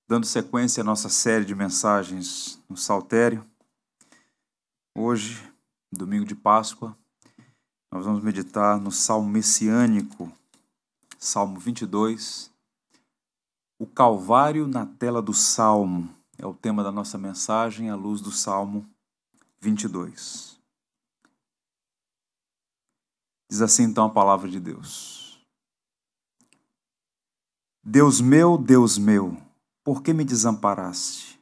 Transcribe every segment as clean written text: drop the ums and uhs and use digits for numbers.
Dando sequência à nossa série de mensagens no Saltério, hoje, domingo de Páscoa, nós vamos meditar no Salmo Messiânico, Salmo 22. O Calvário na tela do Salmo é o tema da nossa mensagem à luz do Salmo 22. Diz assim então a palavra de Deus. Deus meu, por que me desamparaste?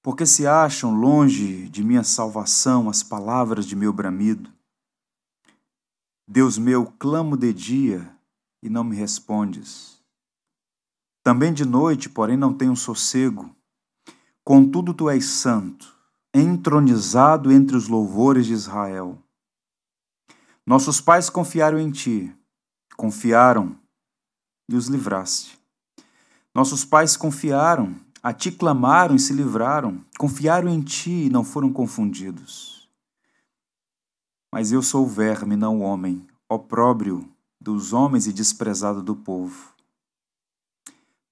Porque se acham longe de minha salvação as palavras de meu bramido? Deus meu, clamo de dia e não me respondes. Também de noite, porém, não tenho sossego. Contudo, tu és santo, entronizado entre os louvores de Israel. Nossos pais confiaram em ti, confiaram e os livraste. Nossos pais confiaram, a ti clamaram e se livraram, confiaram em ti e não foram confundidos. Mas eu sou o verme, não o homem, opróbrio dos homens e desprezado do povo.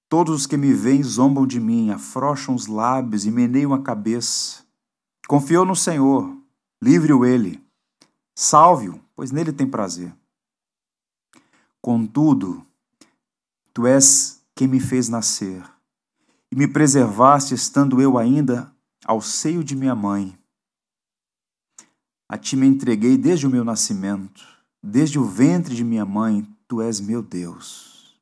Todos os que me veem zombam de mim, afrouxam os lábios e meneiam a cabeça. Confiou no Senhor, livre-o ele, salve-o, pois nele tem prazer. Contudo, tu és quem me fez nascer, e me preservaste estando eu ainda ao seio de minha mãe. A ti me entreguei desde o meu nascimento, desde o ventre de minha mãe, tu és meu Deus.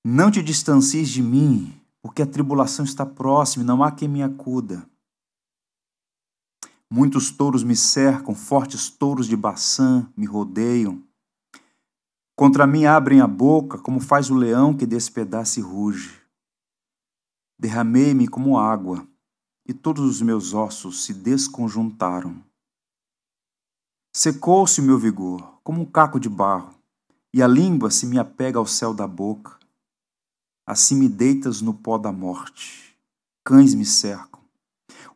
Não te distancies de mim, porque a tribulação está próxima e não há quem me acuda. Muitos touros me cercam, fortes touros de Baçã me rodeiam. Contra mim abrem a boca, como faz o leão que despedaça e ruge. Derramei-me como água, e todos os meus ossos se desconjuntaram. Secou-se o meu vigor, como um caco de barro, e a língua se me apega ao céu da boca. Assim me deitas no pó da morte. Cães me cercam.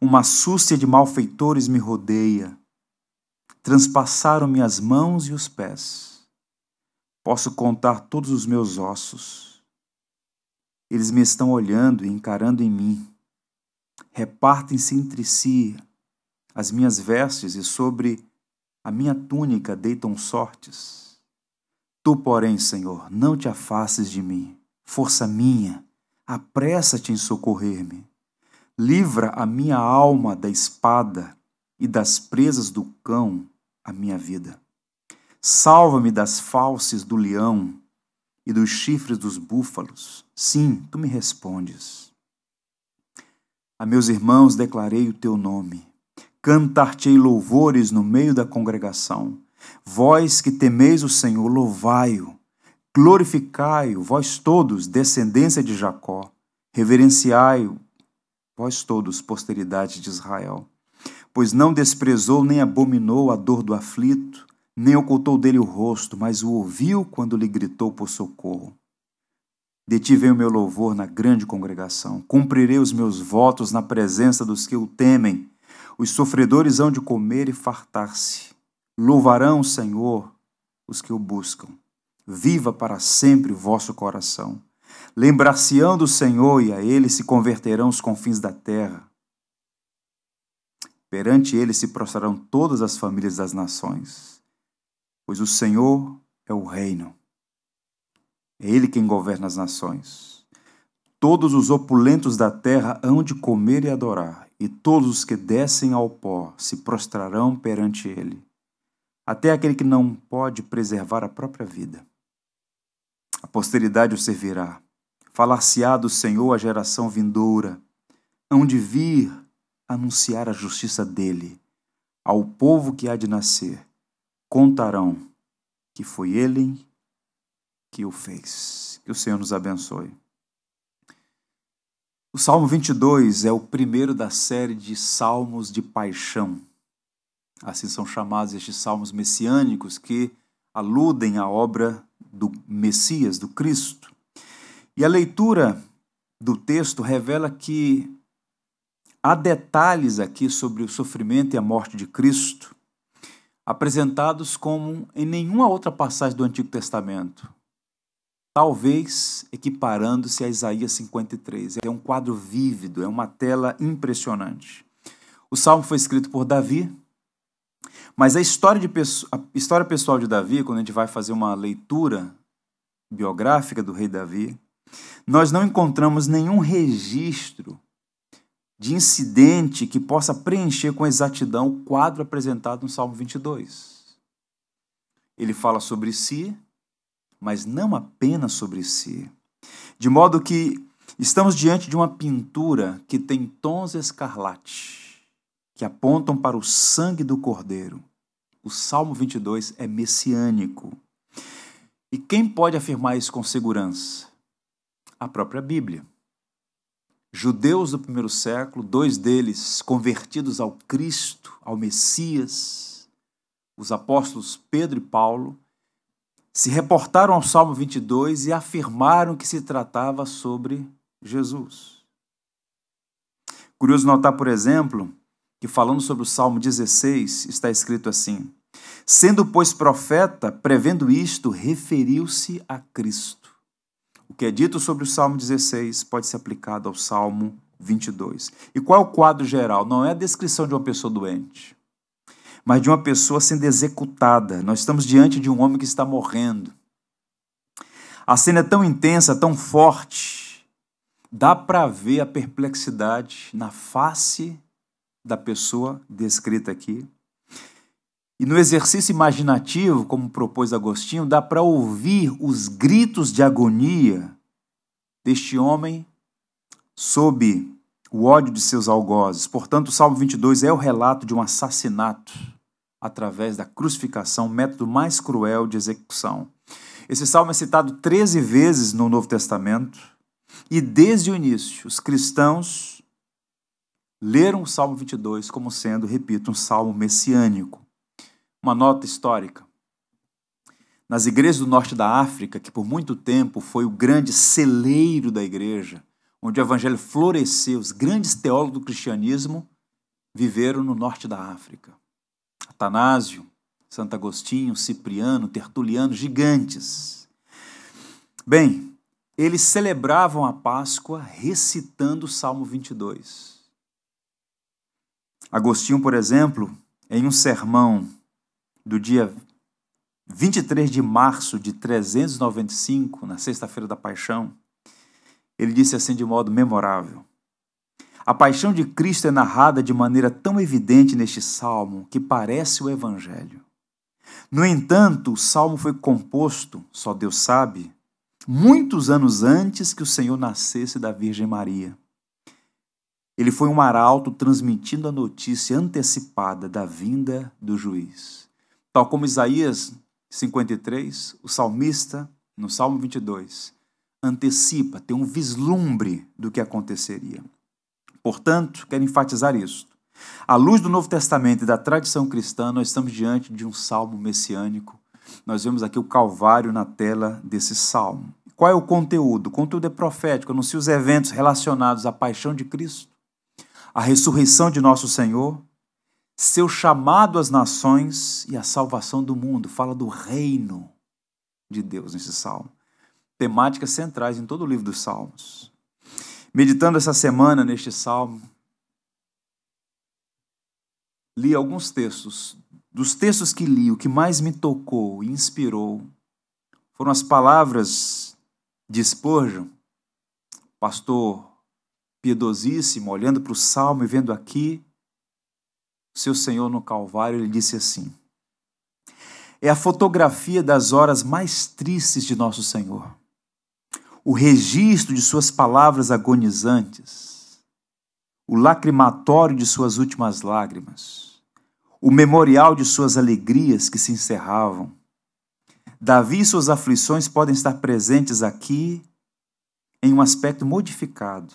Uma súcia de malfeitores me rodeia. Transpassaram-me as mãos e os pés. Posso contar todos os meus ossos. Eles me estão olhando e encarando em mim. Repartem-se entre si as minhas vestes e sobre a minha túnica deitam sortes. Tu, porém, Senhor, não te afastes de mim. Força minha, apressa-te em socorrer-me. Livra a minha alma da espada e das presas do cão a minha vida. Salva-me das fauces do leão e dos chifres dos búfalos. Sim, tu me respondes. A meus irmãos declarei o teu nome. Cantar-te-ei louvores no meio da congregação. Vós que temeis o Senhor, louvai-o. Glorificai-o, vós todos, descendência de Jacó. Reverenciai-o, vós todos, posteridade de Israel. Pois não desprezou nem abominou a dor do aflito, nem ocultou dele o rosto, mas o ouviu quando lhe gritou por socorro. De ti vem o meu louvor na grande congregação. Cumprirei os meus votos na presença dos que o temem. Os sofredores hão de comer e fartar-se. Louvarão o Senhor os que o buscam. Viva para sempre o vosso coração. Lembrar-se-ão do Senhor e a ele se converterão os confins da terra. Perante ele se prostrarão todas as famílias das nações. Pois o Senhor é o reino. É Ele quem governa as nações. Todos os opulentos da terra hão de comer e adorar, e todos os que descem ao pó se prostrarão perante Ele. Até aquele que não pode preservar a própria vida. A posteridade o servirá. Falar-se-á do Senhor a geração vindoura. Hão de vir anunciar a justiça dele. Ao povo que há de nascer, contarão que foi ele que o fez. Que o Senhor nos abençoe. O Salmo 22 é o primeiro da série de salmos de paixão. Assim são chamados estes salmos messiânicos que aludem à obra do Messias, do Cristo. E a leitura do texto revela que há detalhes aqui sobre o sofrimento e a morte de Cristo, apresentados como em nenhuma outra passagem do Antigo Testamento. talvez equiparando-se a Isaías 53. É um quadro vívido, é uma tela impressionante. O Salmo foi escrito por Davi, mas a história pessoal de Davi, quando a gente vai fazer uma leitura biográfica do rei Davi, nós não encontramos nenhum registro de incidente que possa preencher com exatidão o quadro apresentado no Salmo 22. Ele fala sobre si, mas não apenas sobre si. De modo que estamos diante de uma pintura que tem tons escarlate, que apontam para o sangue do Cordeiro. O Salmo 22 é messiânico. E quem pode afirmar isso com segurança? A própria Bíblia. Judeus do primeiro século, 2 deles convertidos ao Cristo, ao Messias, os apóstolos Pedro e Paulo, se reportaram ao Salmo 22 e afirmaram que se tratava sobre Jesus. Curioso notar, por exemplo, que falando sobre o Salmo 16, está escrito assim: sendo, pois, profeta, prevendo isto, referiu-se a Cristo. O que é dito sobre o Salmo 16 pode ser aplicado ao Salmo 22. E qual é o quadro geral? Não é a descrição de uma pessoa doente, mas de uma pessoa sendo executada. Nós estamos diante de um homem que está morrendo. A cena é tão intensa, tão forte, dá para ver a perplexidade na face da pessoa descrita aqui. E no exercício imaginativo, como propôs Agostinho, dá para ouvir os gritos de agonia deste homem sob o ódio de seus algozes. Portanto, o Salmo 22 é o relato de um assassinato através da crucificação, o método mais cruel de execução. Esse salmo é citado 13 vezes no Novo Testamento e, desde o início, os cristãos leram o Salmo 22 como sendo, repito, um salmo messiânico. Uma nota histórica. Nas igrejas do norte da África, que por muito tempo foi o grande celeiro da igreja, onde o evangelho floresceu, os grandes teólogos do cristianismo viveram no norte da África. Atanásio, Santo Agostinho, Cipriano, Tertuliano, gigantes. Bem, eles celebravam a Páscoa recitando o Salmo 22. Agostinho, por exemplo, em um sermão do dia 23 de março de 395, na sexta-feira da Paixão, ele disse assim de modo memorável: a paixão de Cristo é narrada de maneira tão evidente neste salmo que parece o Evangelho. No entanto, o salmo foi composto, só Deus sabe, muitos anos antes que o Senhor nascesse da Virgem Maria. Ele foi um arauto transmitindo a notícia antecipada da vinda do juiz. Tal como Isaías 53, o salmista, no Salmo 22, antecipa, tem um vislumbre do que aconteceria. Portanto, quero enfatizar isso. À luz do Novo Testamento e da tradição cristã, nós estamos diante de um salmo messiânico. Nós vemos aqui o Calvário na tela desse salmo. Qual é o conteúdo? O conteúdo é profético, anuncia os eventos relacionados à paixão de Cristo, à ressurreição de nosso Senhor, seu chamado às nações e a salvação do mundo. Fala do reino de Deus nesse salmo. Temáticas centrais em todo o livro dos Salmos. Meditando essa semana neste salmo, li alguns textos. Dos textos que li, o que mais me tocou e inspirou foram as palavras de Spurgeon, pastor piedosíssimo, olhando para o salmo e vendo aqui seu Senhor no Calvário. Ele disse assim: é a fotografia das horas mais tristes de nosso Senhor, o registro de suas palavras agonizantes, o lacrimatório de suas últimas lágrimas, o memorial de suas alegrias que se encerravam. Davi e suas aflições podem estar presentes aqui em um aspecto modificado,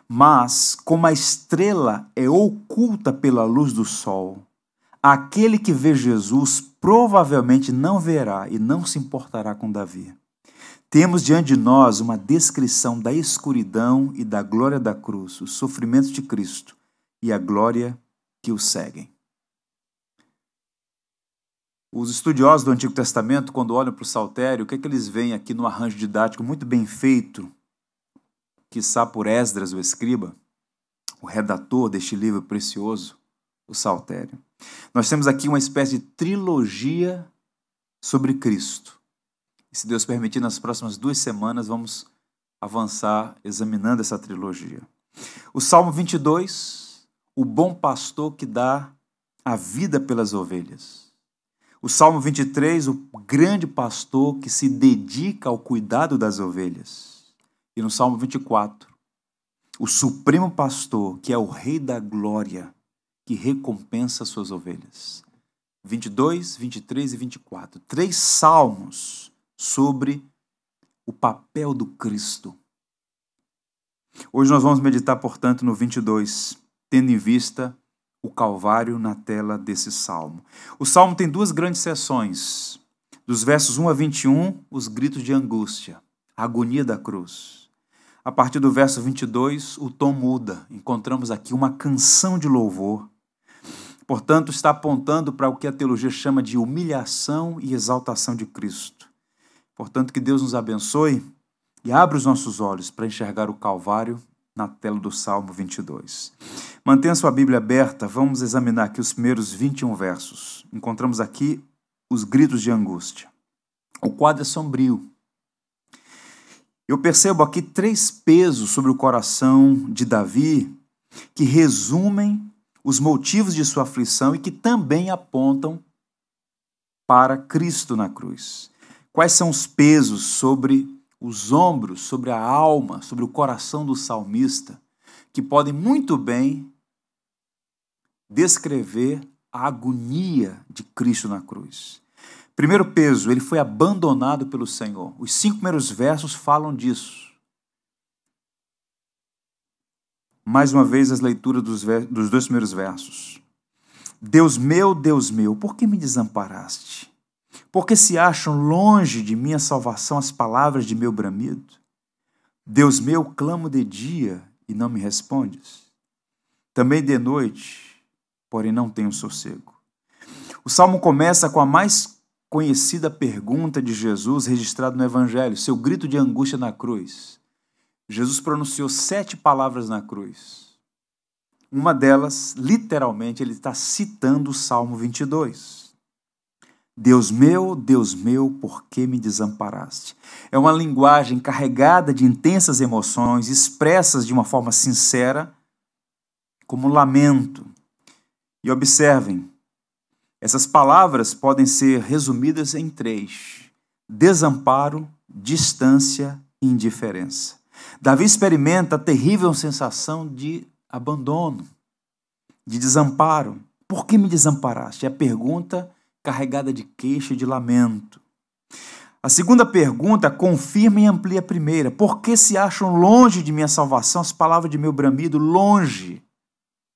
mas como a estrela é oculta pela luz do sol, aquele que vê Jesus provavelmente não verá e não se importará com Davi. Temos diante de nós uma descrição da escuridão e da glória da cruz, os sofrimentos de Cristo e a glória que o seguem. Os estudiosos do Antigo Testamento, quando olham para o saltério, o que é que eles veem aqui no arranjo didático muito bem feito, quiçá por Esdras, o escriba, o redator deste livro precioso, o saltério. Nós temos aqui uma espécie de trilogia sobre Cristo. E se Deus permitir, nas próximas 2 semanas vamos avançar examinando essa trilogia. O Salmo 22, o bom pastor que dá a vida pelas ovelhas. O Salmo 23, o grande pastor que se dedica ao cuidado das ovelhas. E no Salmo 24, o supremo pastor, que é o Rei da Glória, que recompensa suas ovelhas. 22, 23 e 24. 3 salmos sobre o papel do Cristo. Hoje nós vamos meditar, portanto, no 22, tendo em vista o Calvário na tela desse salmo. O salmo tem 2 grandes seções. Dos versos 1 a 21, os gritos de angústia, a agonia da cruz. A partir do verso 22, o tom muda. Encontramos aqui uma canção de louvor. Portanto, está apontando para o que a teologia chama de humilhação e exaltação de Cristo. Portanto, que Deus nos abençoe e abra os nossos olhos para enxergar o Calvário na tela do Salmo 22. Mantenha sua Bíblia aberta, vamos examinar aqui os primeiros 21 versos. Encontramos aqui os gritos de angústia. O quadro é sombrio. Eu percebo aqui 3 pesos sobre o coração de Davi que resumem os motivos de sua aflição e que também apontam para Cristo na cruz. Quais são os pesos sobre os ombros, sobre a alma, sobre o coração do salmista, que podem muito bem descrever a agonia de Cristo na cruz? Primeiro peso, ele foi abandonado pelo Senhor. Os 5 primeiros versos falam disso. Mais uma vez, as leituras dos 2 primeiros versos. Deus meu, por que me desamparaste? Porque se acham longe de minha salvação as palavras de meu bramido? Deus meu, clamo de dia e não me respondes. Também de noite, porém não tenho sossego. O salmo começa com a mais conhecida pergunta de Jesus registrada no Evangelho, seu grito de angústia na cruz. Jesus pronunciou 7 palavras na cruz. Uma delas, literalmente, ele está citando o Salmo 22. Deus meu, por que me desamparaste? É uma linguagem carregada de intensas emoções, expressas de uma forma sincera, como lamento. E observem, essas palavras podem ser resumidas em 3: desamparo, distância e indiferença. Davi experimenta a terrível sensação de abandono, de desamparo. Por que me desamparaste? É a pergunta carregada de queixa e de lamento. A segunda pergunta confirma e amplia a primeira. Por que se acham longe de minha salvação as palavras de meu bramido? Longe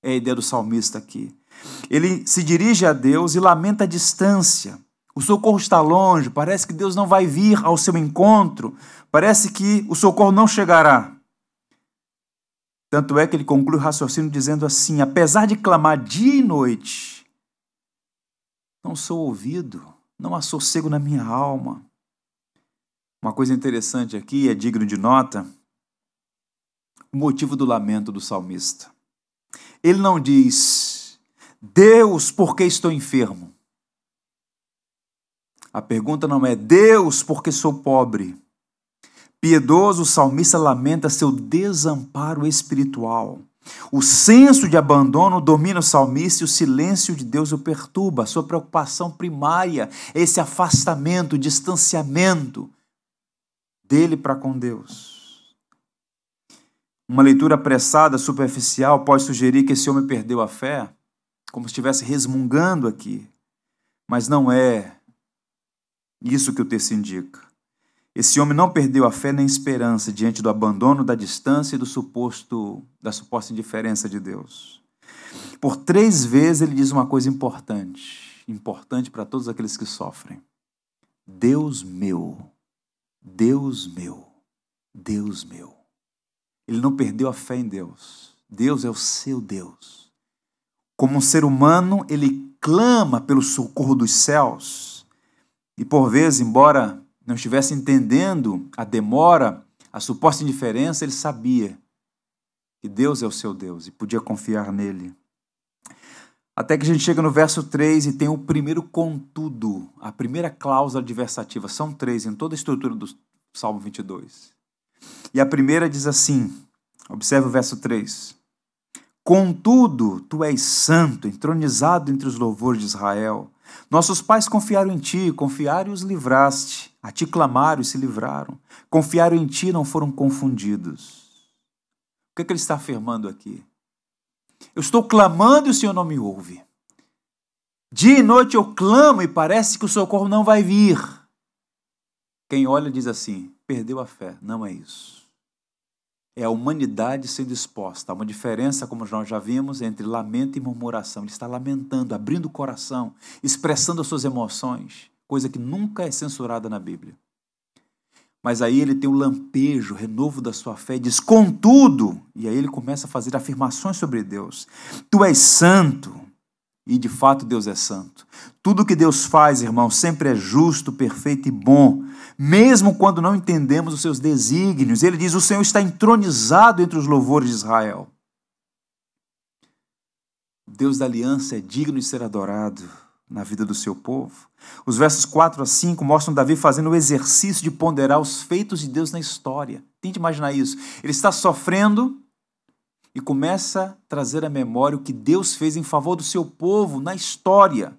é a ideia do salmista aqui. Ele se dirige a Deus e lamenta a distância. O socorro está longe, parece que Deus não vai vir ao seu encontro, parece que o socorro não chegará. Tanto é que ele conclui o raciocínio dizendo assim: apesar de clamar dia e noite, não sou ouvido, não há sossego na minha alma. Uma coisa interessante aqui, é digno de nota, o motivo do lamento do salmista. Ele não diz: Deus, por que estou enfermo? A pergunta não é: Deus, por que sou pobre? Piedoso, o salmista lamenta seu desamparo espiritual. O senso de abandono domina o salmista e o silêncio de Deus o perturba. A sua preocupação primária é esse afastamento, distanciamento dele para com Deus. Uma leitura apressada, superficial, pode sugerir que esse homem perdeu a fé, como se estivesse resmungando aqui. Mas não é isso que o texto indica. Esse homem não perdeu a fé nem a esperança diante do abandono, da distância e da suposta indiferença de Deus. Por 3 vezes ele diz uma coisa importante para todos aqueles que sofrem. Deus meu, Deus meu, Deus meu. Ele não perdeu a fé em Deus. Deus é o seu Deus. Como um ser humano, ele clama pelo socorro dos céus. E por vezes, embora não estivesse entendendo a demora, a suposta indiferença, ele sabia que Deus é o seu Deus e podia confiar nele. Até que a gente chega no verso 3 e tem o primeiro contudo, a primeira cláusula adversativa. São 3 em toda a estrutura do Salmo 22. E a primeira diz assim, observe o verso 3. Contudo, tu és santo, entronizado entre os louvores de Israel. Nossos pais confiaram em ti, confiaram e os livraste. A ti clamaram e se livraram. Confiaram em ti e não foram confundidos. O que ele está afirmando aqui? Eu estou clamando e o Senhor não me ouve. Dia e noite eu clamo e parece que o socorro não vai vir. Quem olha diz assim, perdeu a fé. Não é isso. É a humanidade sendo exposta. Há uma diferença, como nós já vimos, entre lamento e murmuração. Ele está lamentando, abrindo o coração, expressando as suas emoções, coisa que nunca é censurada na Bíblia. Mas aí ele tem o lampejo, o renovo da sua fé, diz, contudo, e aí ele começa a fazer afirmações sobre Deus. Tu és santo, e de fato Deus é santo. Tudo que Deus faz, irmão, sempre é justo, perfeito e bom, mesmo quando não entendemos os seus desígnios. Ele diz, o Senhor está entronizado entre os louvores de Israel. Deus da aliança é digno de ser adorado na vida do seu povo. Os versos 4 a 5 mostram Davi fazendo o exercício de ponderar os feitos de Deus na história. Tente imaginar isso. Ele está sofrendo e começa a trazer à memória o que Deus fez em favor do seu povo na história.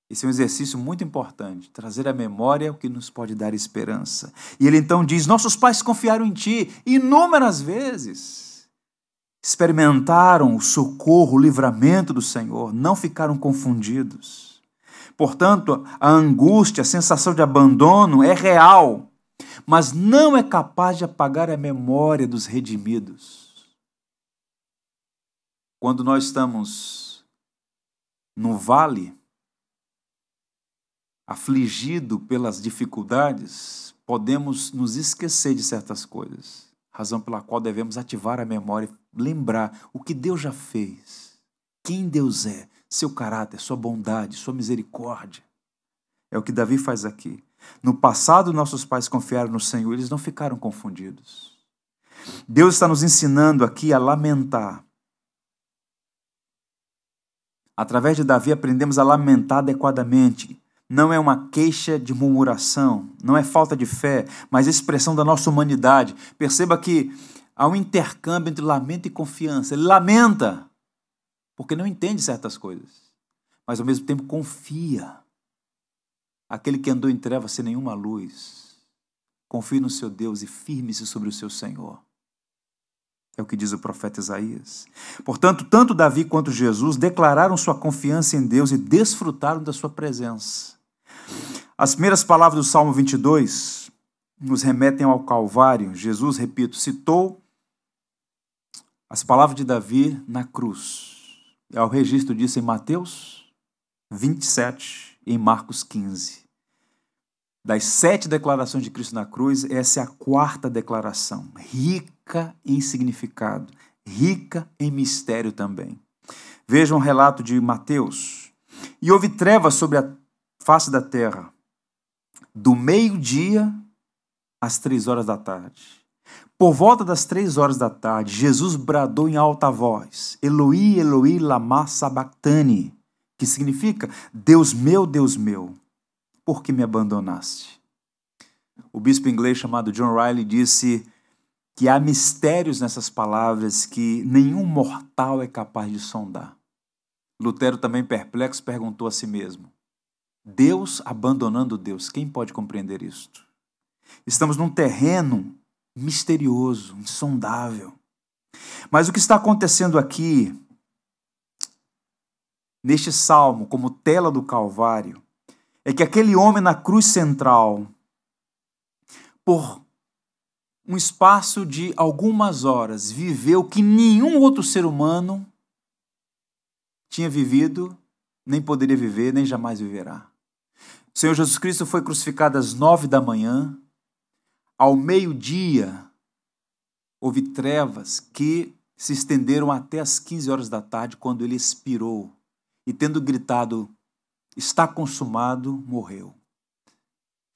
Esse é um exercício muito importante, trazer à memória o que nos pode dar esperança. E ele então diz, nossos pais confiaram em ti inúmeras vezes. Experimentaram o socorro, o livramento do Senhor, não ficaram confundidos. Portanto, a angústia, a sensação de abandono é real, mas não é capaz de apagar a memória dos redimidos. Quando nós estamos no vale, afligido pelas dificuldades, podemos nos esquecer de certas coisas. Razão pela qual devemos ativar a memória, lembrar o que Deus já fez, quem Deus é, seu caráter, sua bondade, sua misericórdia. É o que Davi faz aqui. No passado, nossos pais confiaram no Senhor, eles não ficaram confundidos. Deus está nos ensinando aqui a lamentar. Através de Davi, aprendemos a lamentar adequadamente. Não é uma queixa de murmuração, não é falta de fé, mas expressão da nossa humanidade. Perceba que há um intercâmbio entre lamento e confiança. Ele lamenta, porque não entende certas coisas, mas ao mesmo tempo confia. Aquele que andou em trevas sem nenhuma luz, confie no seu Deus e firme-se sobre o seu Senhor. É o que diz o profeta Isaías. Portanto, tanto Davi quanto Jesus declararam sua confiança em Deus e desfrutaram da sua presença. As primeiras palavras do Salmo 22 nos remetem ao Calvário. Jesus, repito, citou as palavras de Davi na cruz. Há o registro disso em Mateus 27 e em Marcos 15. Das 7 declarações de Cristo na cruz, essa é a 4ª declaração, rica em significado, rica em mistério também. Vejam o relato de Mateus. E houve trevas sobre a face da terra, do meio-dia às 3 horas da tarde. Por volta das 3 horas da tarde, Jesus bradou em alta voz, Eloi, Eloi, lama sabachthani, que significa, Deus meu, por que me abandonaste? O bispo inglês chamado John Riley disse que há mistérios nessas palavras que nenhum mortal é capaz de sondar. Lutero, também perplexo, perguntou a si mesmo, Deus abandonando Deus, quem pode compreender isto? Estamos num terreno misterioso, insondável. Mas o que está acontecendo aqui, neste salmo, como tela do Calvário, é que aquele homem na cruz central, por um espaço de algumas horas, viveu o que nenhum outro ser humano tinha vivido, nem poderia viver, nem jamais viverá. O Senhor Jesus Cristo foi crucificado às 9 da manhã. Ao meio-dia, houve trevas que se estenderam até às 15 horas da tarde, quando ele expirou. E tendo gritado, está consumado, morreu.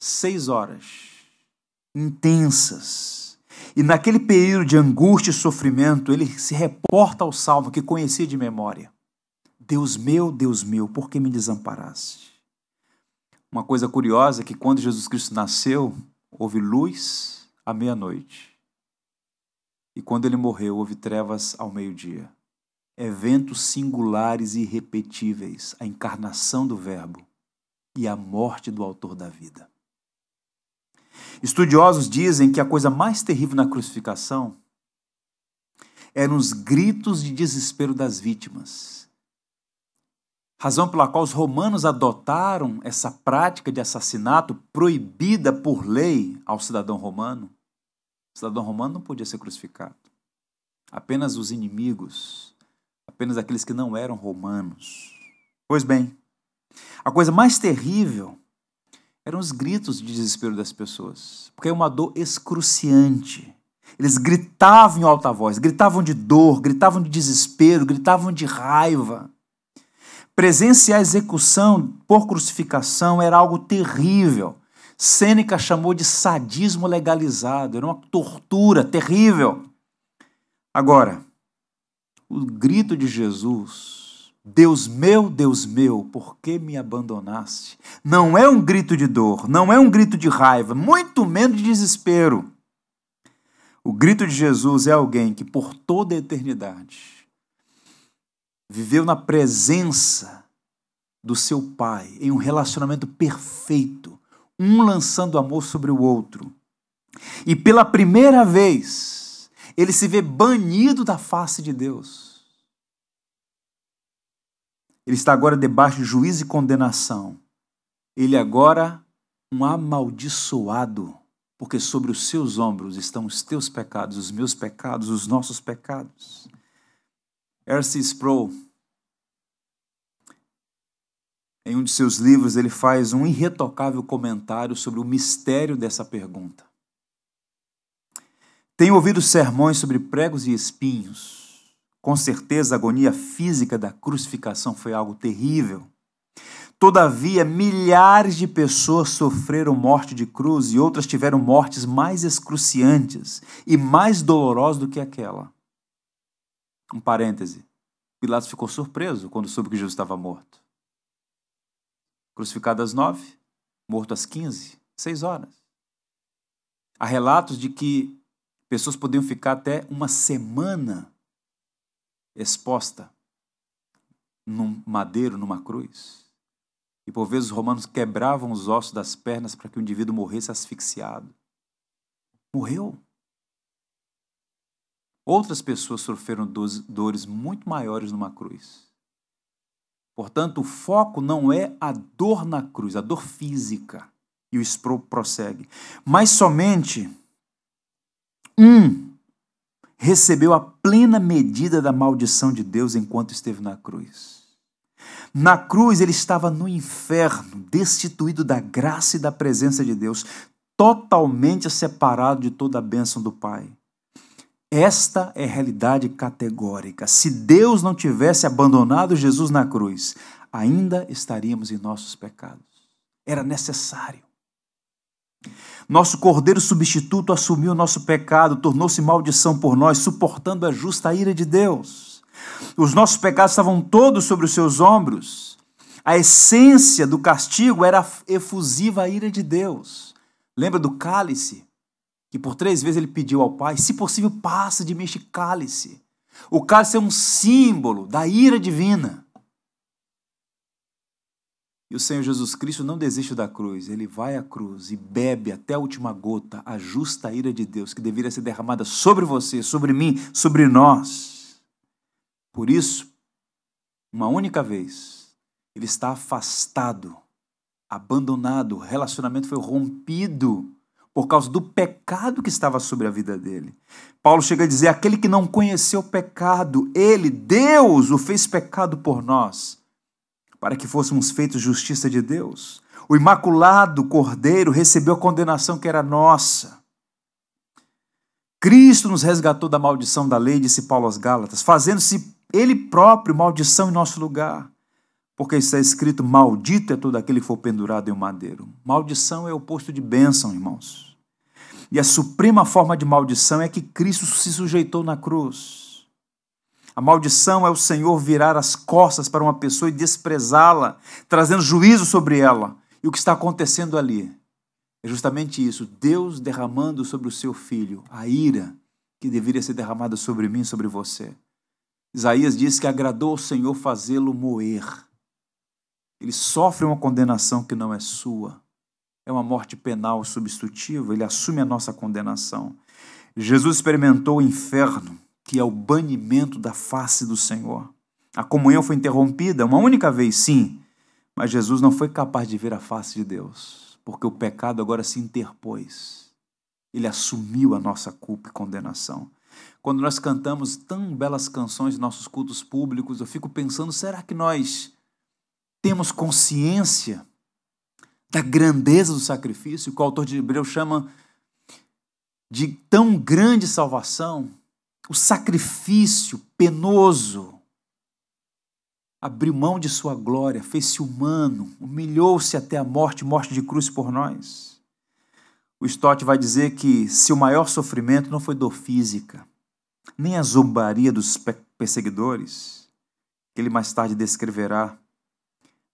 6 horas intensas. E naquele período de angústia e sofrimento, ele se reporta ao Salmo que conhecia de memória. Deus meu, por que me desamparaste? Uma coisa curiosa é que quando Jesus Cristo nasceu, houve luz à meia-noite. E quando ele morreu, houve trevas ao meio-dia. Eventos singulares e irrepetíveis, a encarnação do Verbo e a morte do autor da vida. Estudiosos dizem que a coisa mais terrível na crucificação eram os gritos de desespero das vítimas. Razão pela qual os romanos adotaram essa prática de assassinato proibida por lei ao cidadão romano. O cidadão romano não podia ser crucificado. Apenas os inimigos, apenas aqueles que não eram romanos. Pois bem, a coisa mais terrível eram os gritos de desespero das pessoas, porque é uma dor excruciante. Eles gritavam em alta voz, gritavam de dor, gritavam de desespero, gritavam de raiva. Presenciar a execução por crucificação era algo terrível. Sêneca chamou de sadismo legalizado, era uma tortura terrível. Agora, o grito de Jesus, Deus meu, por que me abandonaste? Não é um grito de dor, não é um grito de raiva, muito menos de desespero. O grito de Jesus é alguém que por toda a eternidade viveu na presença do seu Pai, em um relacionamento perfeito, um lançando amor sobre o outro. E pela primeira vez, ele se vê banido da face de Deus. Ele está agora debaixo de juízo e condenação. Ele agora um amaldiçoado, porque sobre os seus ombros estão os teus pecados, os meus pecados, os nossos pecados. R.C. Sproul, em um de seus livros, ele faz um irretocável comentário sobre o mistério dessa pergunta. Tenho ouvido sermões sobre pregos e espinhos. Com certeza, a agonia física da crucificação foi algo terrível. Todavia, milhares de pessoas sofreram morte de cruz e outras tiveram mortes mais excruciantes e mais dolorosas do que aquela. Um parêntese. Pilatos ficou surpreso quando soube que Jesus estava morto. Crucificado às 9, morto às 15, 6 horas. Há relatos de que pessoas podiam ficar até uma semana exposta num madeiro, numa cruz. E por vezes os romanos quebravam os ossos das pernas para que o indivíduo morresse asfixiado. Morreu. Outras pessoas sofreram dores muito maiores numa cruz. Portanto, o foco não é a dor na cruz, a dor física. E o Sproul prossegue. Mas somente recebeu a plena medida da maldição de Deus enquanto esteve na cruz. Na cruz ele estava no inferno, destituído da graça e da presença de Deus, totalmente separado de toda a bênção do Pai. Esta é a realidade categórica. Se Deus não tivesse abandonado Jesus na cruz, ainda estaríamos em nossos pecados. Era necessário. Nosso Cordeiro substituto assumiu o nosso pecado, tornou-se maldição por nós, suportando a justa ira de Deus. Os nossos pecados estavam todos sobre os seus ombros. A essência do castigo era efusiva a ira de Deus. Lembra do cálice? Que por 3 vezes ele pediu ao Pai, se possível, passa de mim este cálice. O cálice é um símbolo da ira divina. E o Senhor Jesus Cristo não desiste da cruz, ele vai à cruz e bebe até a última gota a justa ira de Deus, que deveria ser derramada sobre você, sobre mim, sobre nós. Por isso, uma única vez, ele está afastado, abandonado, o relacionamento foi rompido, por causa do pecado que estava sobre a vida dele. Paulo chega a dizer, aquele que não conheceu o pecado, ele, Deus, o fez pecado por nós, para que fôssemos feitos justiça de Deus. O imaculado Cordeiro recebeu a condenação que era nossa. Cristo nos resgatou da maldição da lei, disse Paulo aos Gálatas, fazendo-se ele próprio maldição em nosso lugar. Porque está escrito: maldito é todo aquele que for pendurado em um madeiro. Maldição é o oposto de bênção, irmãos. E a suprema forma de maldição é que Cristo se sujeitou na cruz. A maldição é o Senhor virar as costas para uma pessoa e desprezá-la, trazendo juízo sobre ela. E o que está acontecendo ali é justamente isso: Deus derramando sobre o seu filho a ira que deveria ser derramada sobre mim, sobre você. Isaías diz que agradou ao Senhor fazê-lo moer. Ele sofre uma condenação que não é sua. É uma morte penal substitutiva, ele assume a nossa condenação. Jesus experimentou o inferno, que é o banimento da face do Senhor. A comunhão foi interrompida uma única vez, sim, mas Jesus não foi capaz de ver a face de Deus, porque o pecado agora se interpôs. Ele assumiu a nossa culpa e condenação. Quando nós cantamos tão belas canções em nossos cultos públicos, eu fico pensando, será que nós temos consciência da grandeza do sacrifício, que o autor de Hebreus chama de tão grande salvação? O sacrifício penoso abriu mão de sua glória, fez-se humano, humilhou-se até a morte, morte de cruz por nós. O Stott vai dizer que se o maior sofrimento não foi dor física, nem a zombaria dos perseguidores, que ele mais tarde descreverá,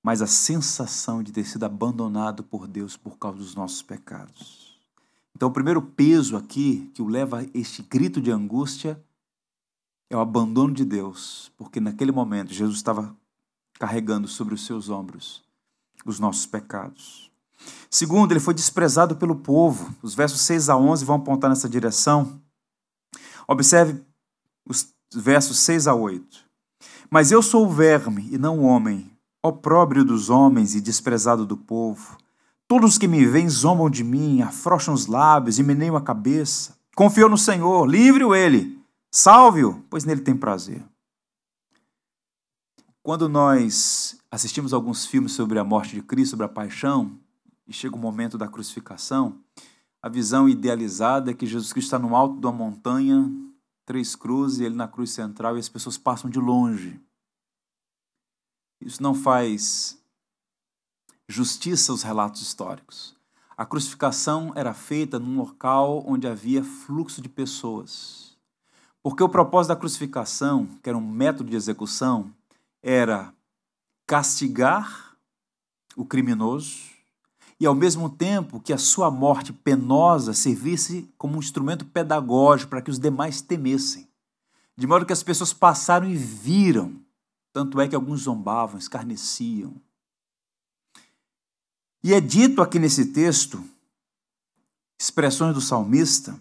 mas a sensação de ter sido abandonado por Deus por causa dos nossos pecados. Então, o primeiro peso aqui que o leva a este grito de angústia é o abandono de Deus, porque naquele momento Jesus estava carregando sobre os seus ombros os nossos pecados. Segundo, ele foi desprezado pelo povo. Os versos 6 a 11 vão apontar nessa direção. Observe os versos 6 a 8. Mas eu sou o verme e não o homem, opróbrio dos homens e desprezado do povo. Todos os que me veem zombam de mim, afrouxam os lábios e meneiam a cabeça. Confiou no Senhor, livre-o ele, salve-o, pois nele tem prazer. Quando nós assistimos alguns filmes sobre a morte de Cristo, sobre a paixão, e chega o momento da crucificação, a visão idealizada é que Jesus Cristo está no alto de uma montanha, 3 cruzes, e ele na cruz central, e as pessoas passam de longe. Isso não faz justiça aos relatos históricos. A crucificação era feita num local onde havia fluxo de pessoas. Porque o propósito da crucificação, que era um método de execução, era castigar o criminoso e, ao mesmo tempo, que a sua morte penosa servisse como um instrumento pedagógico para que os demais temessem. De modo que as pessoas passaram e viram. Tanto é que alguns zombavam, escarneciam. E é dito aqui nesse texto, expressões do salmista,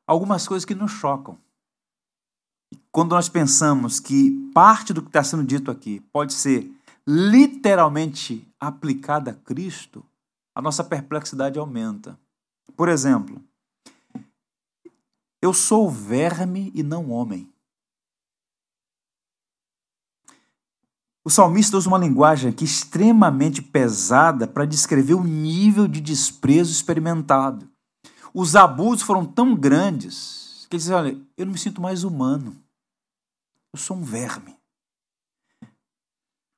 algumas coisas que nos chocam. Quando nós pensamos que parte do que está sendo dito aqui pode ser literalmente aplicada a Cristo, a nossa perplexidade aumenta. Por exemplo, eu sou verme e não homem. O salmista usa uma linguagem aqui extremamente pesada para descrever o nível de desprezo experimentado. Os abusos foram tão grandes que ele diz, olha, eu não me sinto mais humano. Eu sou um verme.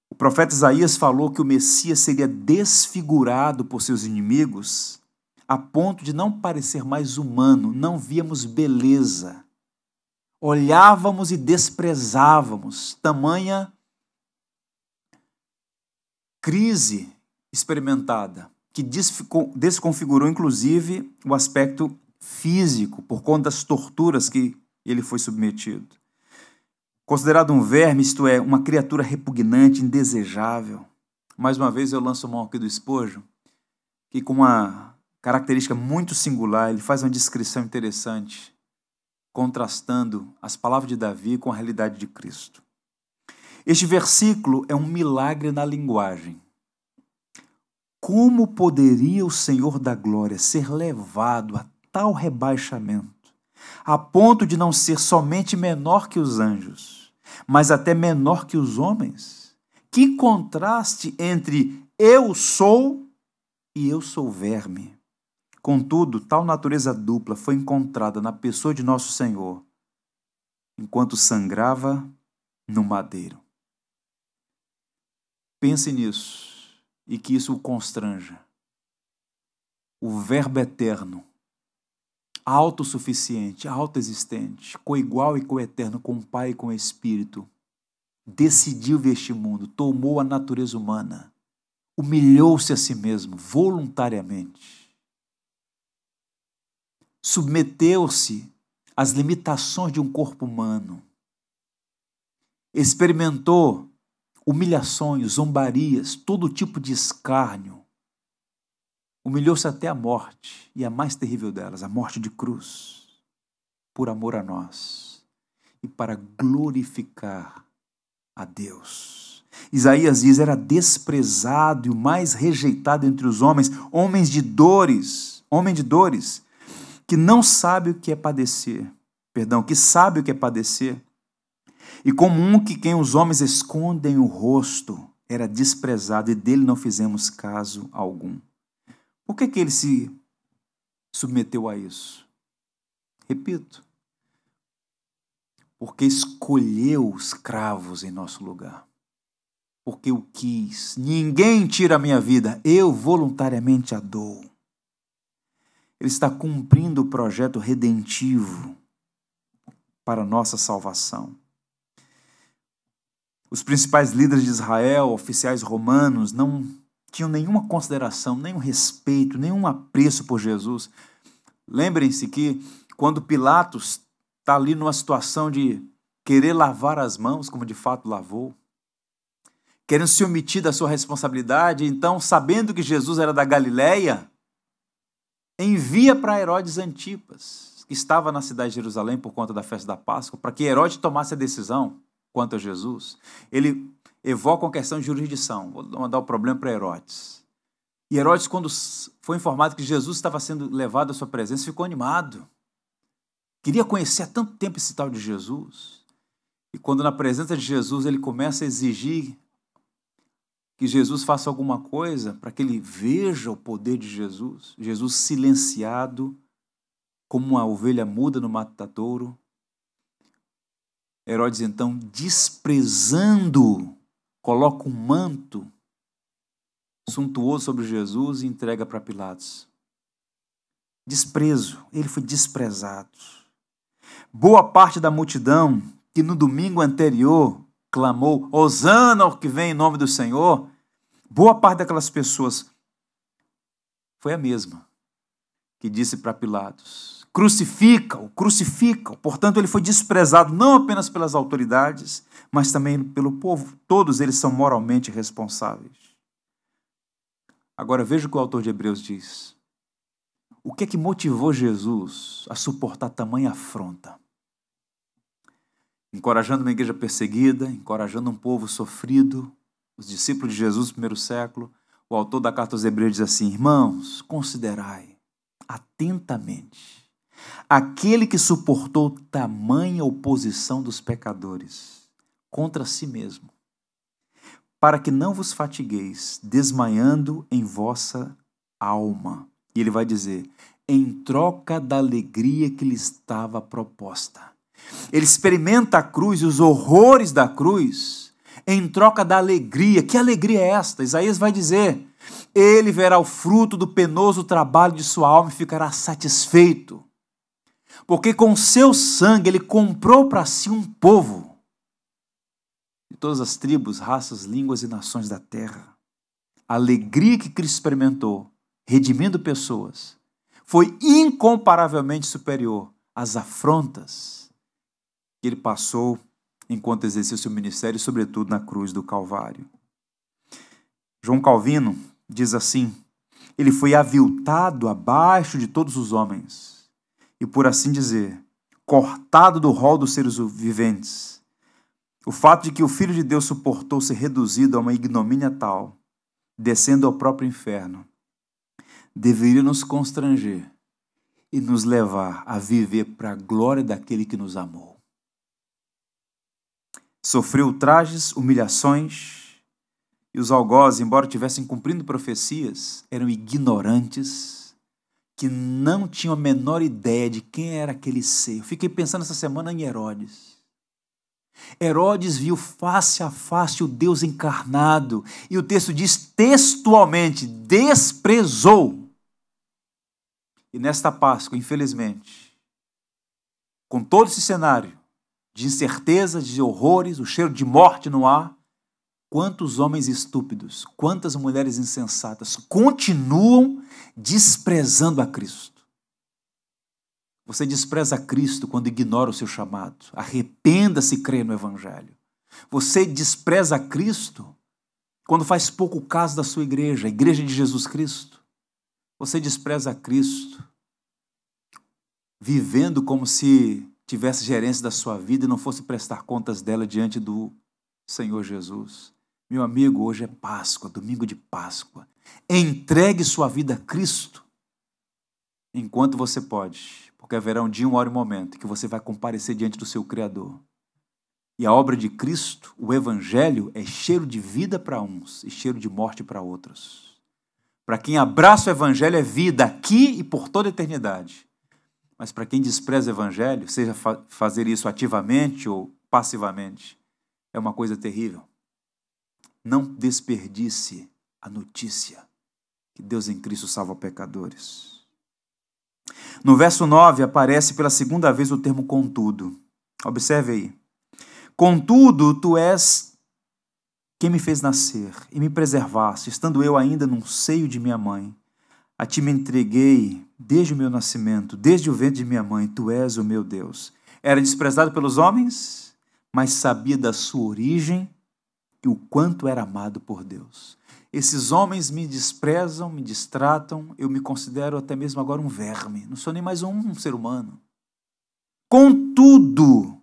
O profeta Isaías falou que o Messias seria desfigurado por seus inimigos a ponto de não parecer mais humano, não víamos beleza. Olhávamos e desprezávamos, tamanha crise experimentada, que desconfigurou inclusive o aspecto físico por conta das torturas que ele foi submetido. Considerado um verme, isto é, uma criatura repugnante, indesejável. Mais uma vez eu lanço a mão aqui do Spurgeon, que com uma característica muito singular, ele faz uma descrição interessante, contrastando as palavras de Davi com a realidade de Cristo. Este versículo é um milagre na linguagem. Como poderia o Senhor da glória ser levado a tal rebaixamento, a ponto de não ser somente menor que os anjos, mas até menor que os homens? Que contraste entre eu sou e eu sou verme. Contudo, tal natureza dupla foi encontrada na pessoa de nosso Senhor, enquanto sangrava no madeiro. Pense nisso e que isso o constranja. O Verbo eterno, autossuficiente, autoexistente, coigual e coeterno com o Pai e com o Espírito, decidiu vir este mundo, tomou a natureza humana, humilhou-se a si mesmo voluntariamente, submeteu-se às limitações de um corpo humano, experimentou humilhações, zombarias, todo tipo de escárnio, humilhou-se até a morte, e a mais terrível delas, a morte de cruz, por amor a nós e para glorificar a Deus. Isaías diz, era desprezado e o mais rejeitado entre os homens, homem de dores, que não sabe o que é padecer, que sabe o que é padecer, e como um que quem os homens escondem o rosto, era desprezado e dele não fizemos caso algum. Por que ele se submeteu a isso? Repito, porque escolheu os cravos em nosso lugar. Porque o quis. Ninguém tira a minha vida, eu voluntariamente a dou. Ele está cumprindo o projeto redentivo para a nossa salvação. Os principais líderes de Israel, oficiais romanos, não tinham nenhuma consideração, nenhum respeito, nenhum apreço por Jesus. Lembrem-se que quando Pilatos está ali numa situação de querer lavar as mãos, como de fato lavou, querendo se omitir da sua responsabilidade, então, sabendo que Jesus era da Galileia, envia para Herodes Antipas, que estava na cidade de Jerusalém por conta da festa da Páscoa, para que Herodes tomasse a decisão quanto a Jesus. Ele evoca uma questão de jurisdição. Vou mandar o problema para Herodes. E Herodes, quando foi informado que Jesus estava sendo levado à sua presença, ficou animado. Queria conhecer há tanto tempo esse tal de Jesus. E quando na presença de Jesus ele começa a exigir que Jesus faça alguma coisa para que ele veja o poder de Jesus, Jesus silenciado como uma ovelha muda no matadouro, Herodes, então, desprezando, coloca um manto suntuoso sobre Jesus e entrega para Pilatos. Desprezo, ele foi desprezado. Boa parte da multidão que no domingo anterior clamou, Hosana ao que vem em nome do Senhor, boa parte daquelas pessoas foi a mesma que disse para Pilatos, crucifica-o, crucifica-o. Portanto, ele foi desprezado não apenas pelas autoridades, mas também pelo povo. Todos eles são moralmente responsáveis. Agora, veja o que o autor de Hebreus diz. O que é que motivou Jesus a suportar tamanha afronta? Encorajando uma igreja perseguida, encorajando um povo sofrido, os discípulos de Jesus do primeiro século, o autor da carta aos Hebreus diz assim, irmãos, considerai atentamente aquele que suportou tamanha oposição dos pecadores contra si mesmo, para que não vos fatigueis, desmaiando em vossa alma. E ele vai dizer, em troca da alegria que lhe estava proposta. Ele experimenta a cruz e os horrores da cruz em troca da alegria. Que alegria é esta? Isaías vai dizer, ele verá o fruto do penoso trabalho de sua alma e ficará satisfeito. Porque com seu sangue ele comprou para si um povo de todas as tribos, raças, línguas e nações da terra. A alegria que Cristo experimentou, redimindo pessoas, foi incomparavelmente superior às afrontas que ele passou enquanto exercia seu ministério, sobretudo na cruz do Calvário. João Calvino diz assim, ele foi aviltado abaixo de todos os homens e, por assim dizer, cortado do rol dos seres viventes. O fato de que o Filho de Deus suportou ser reduzido a uma ignomínia tal, descendo ao próprio inferno, deveria nos constranger e nos levar a viver para a glória daquele que nos amou. Sofreu ultrajes, humilhações, e os algozes, embora tivessem cumprindo profecias, eram ignorantes, que não tinham a menor ideia de quem era aquele ser. Eu fiquei pensando essa semana em Herodes. Herodes viu face a face o Deus encarnado, e o texto diz textualmente, desprezou. E nesta Páscoa, infelizmente, com todo esse cenário de incerteza, de horrores, o cheiro de morte no ar, quantos homens estúpidos, quantas mulheres insensatas continuam desprezando a Cristo. Você despreza Cristo quando ignora o seu chamado. Arrependa-se e creia no Evangelho. Você despreza Cristo quando faz pouco caso da sua igreja, a igreja de Jesus Cristo. Você despreza Cristo vivendo como se tivesse gerência da sua vida e não fosse prestar contas dela diante do Senhor Jesus. Meu amigo, hoje é Páscoa, domingo de Páscoa. Entregue sua vida a Cristo enquanto você pode, porque haverá um dia, uma hora e um momento que você vai comparecer diante do seu Criador. E a obra de Cristo, o Evangelho, é cheiro de vida para uns e cheiro de morte para outros. Para quem abraça o Evangelho é vida aqui e por toda a eternidade. Mas para quem despreza o Evangelho, seja fazer isso ativamente ou passivamente, é uma coisa terrível. Não desperdice a notícia que Deus em Cristo salva pecadores. No verso 9 aparece pela segunda vez o termo contudo. Observe aí. Contudo, tu és quem me fez nascer e me preservaste, estando eu ainda no seio de minha mãe. A ti me entreguei desde o meu nascimento, desde o ventre de minha mãe, tu és o meu Deus. Era desprezado pelos homens, mas sabia da sua origem e o quanto era amado por Deus. Esses homens me desprezam, me distratam, eu me considero até mesmo agora um verme, não sou nem mais um ser humano. Contudo,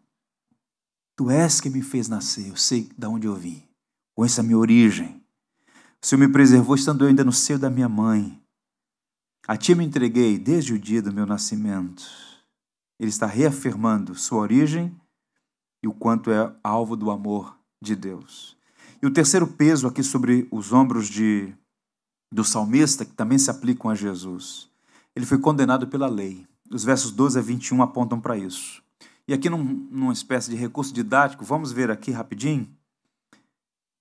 tu és quem me fez nascer, eu sei de onde eu vim, conheço a minha origem. O Senhor me preservou estando eu ainda no seio da minha mãe. A ti me entreguei desde o dia do meu nascimento. Ele está reafirmando sua origem e o quanto é alvo do amor de Deus. E o terceiro peso aqui sobre os ombros do salmista, que também se aplicam a Jesus. Ele foi condenado pela lei. Os versos 12 a 21 apontam para isso. E aqui numa espécie de recurso didático, vamos ver aqui rapidinho,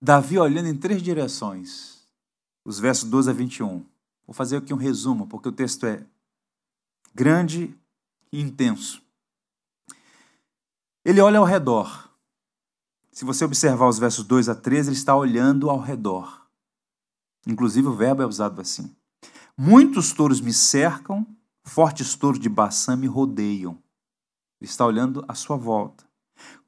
Davi olhando em 3 direções. Os versos 12 a 21. Vou fazer aqui um resumo, porque o texto é grande e intenso. Ele olha ao redor. Se você observar os versos 2 a 13, ele está olhando ao redor. Inclusive o verbo é usado assim. Muitos touros me cercam, fortes touros de Baçã me rodeiam. Ele está olhando à sua volta.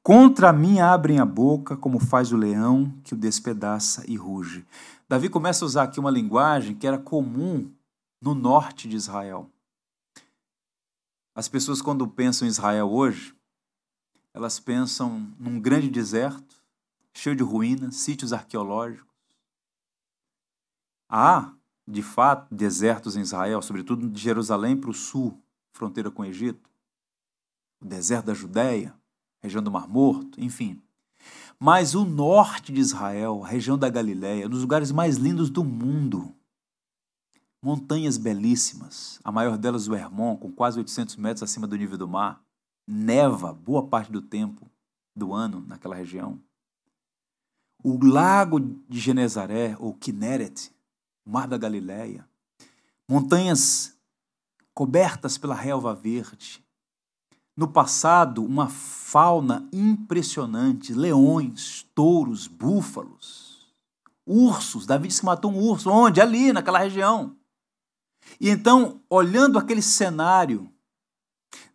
Contra mim abrem a boca, como faz o leão que o despedaça e ruge. Davi começa a usar aqui uma linguagem que era comum no norte de Israel. As pessoas, quando pensam em Israel hoje, elas pensam num grande deserto, cheio de ruínas, sítios arqueológicos. Há, de fato, desertos em Israel, sobretudo de Jerusalém para o sul, fronteira com o Egito, o deserto da Judéia, região do Mar Morto, enfim. Mas o norte de Israel, a região da Galileia, um dos lugares mais lindos do mundo. Montanhas belíssimas, a maior delas o Hermon, com quase 800 metros acima do nível do mar. Neva boa parte do tempo do ano naquela região. O lago de Genezaré, ou Kinneret, o mar da Galileia. Montanhas cobertas pela relva verde. No passado, uma fauna impressionante, leões, touros, búfalos, ursos. Davi disse que matou um urso. Onde? Ali, naquela região. E então, olhando aquele cenário,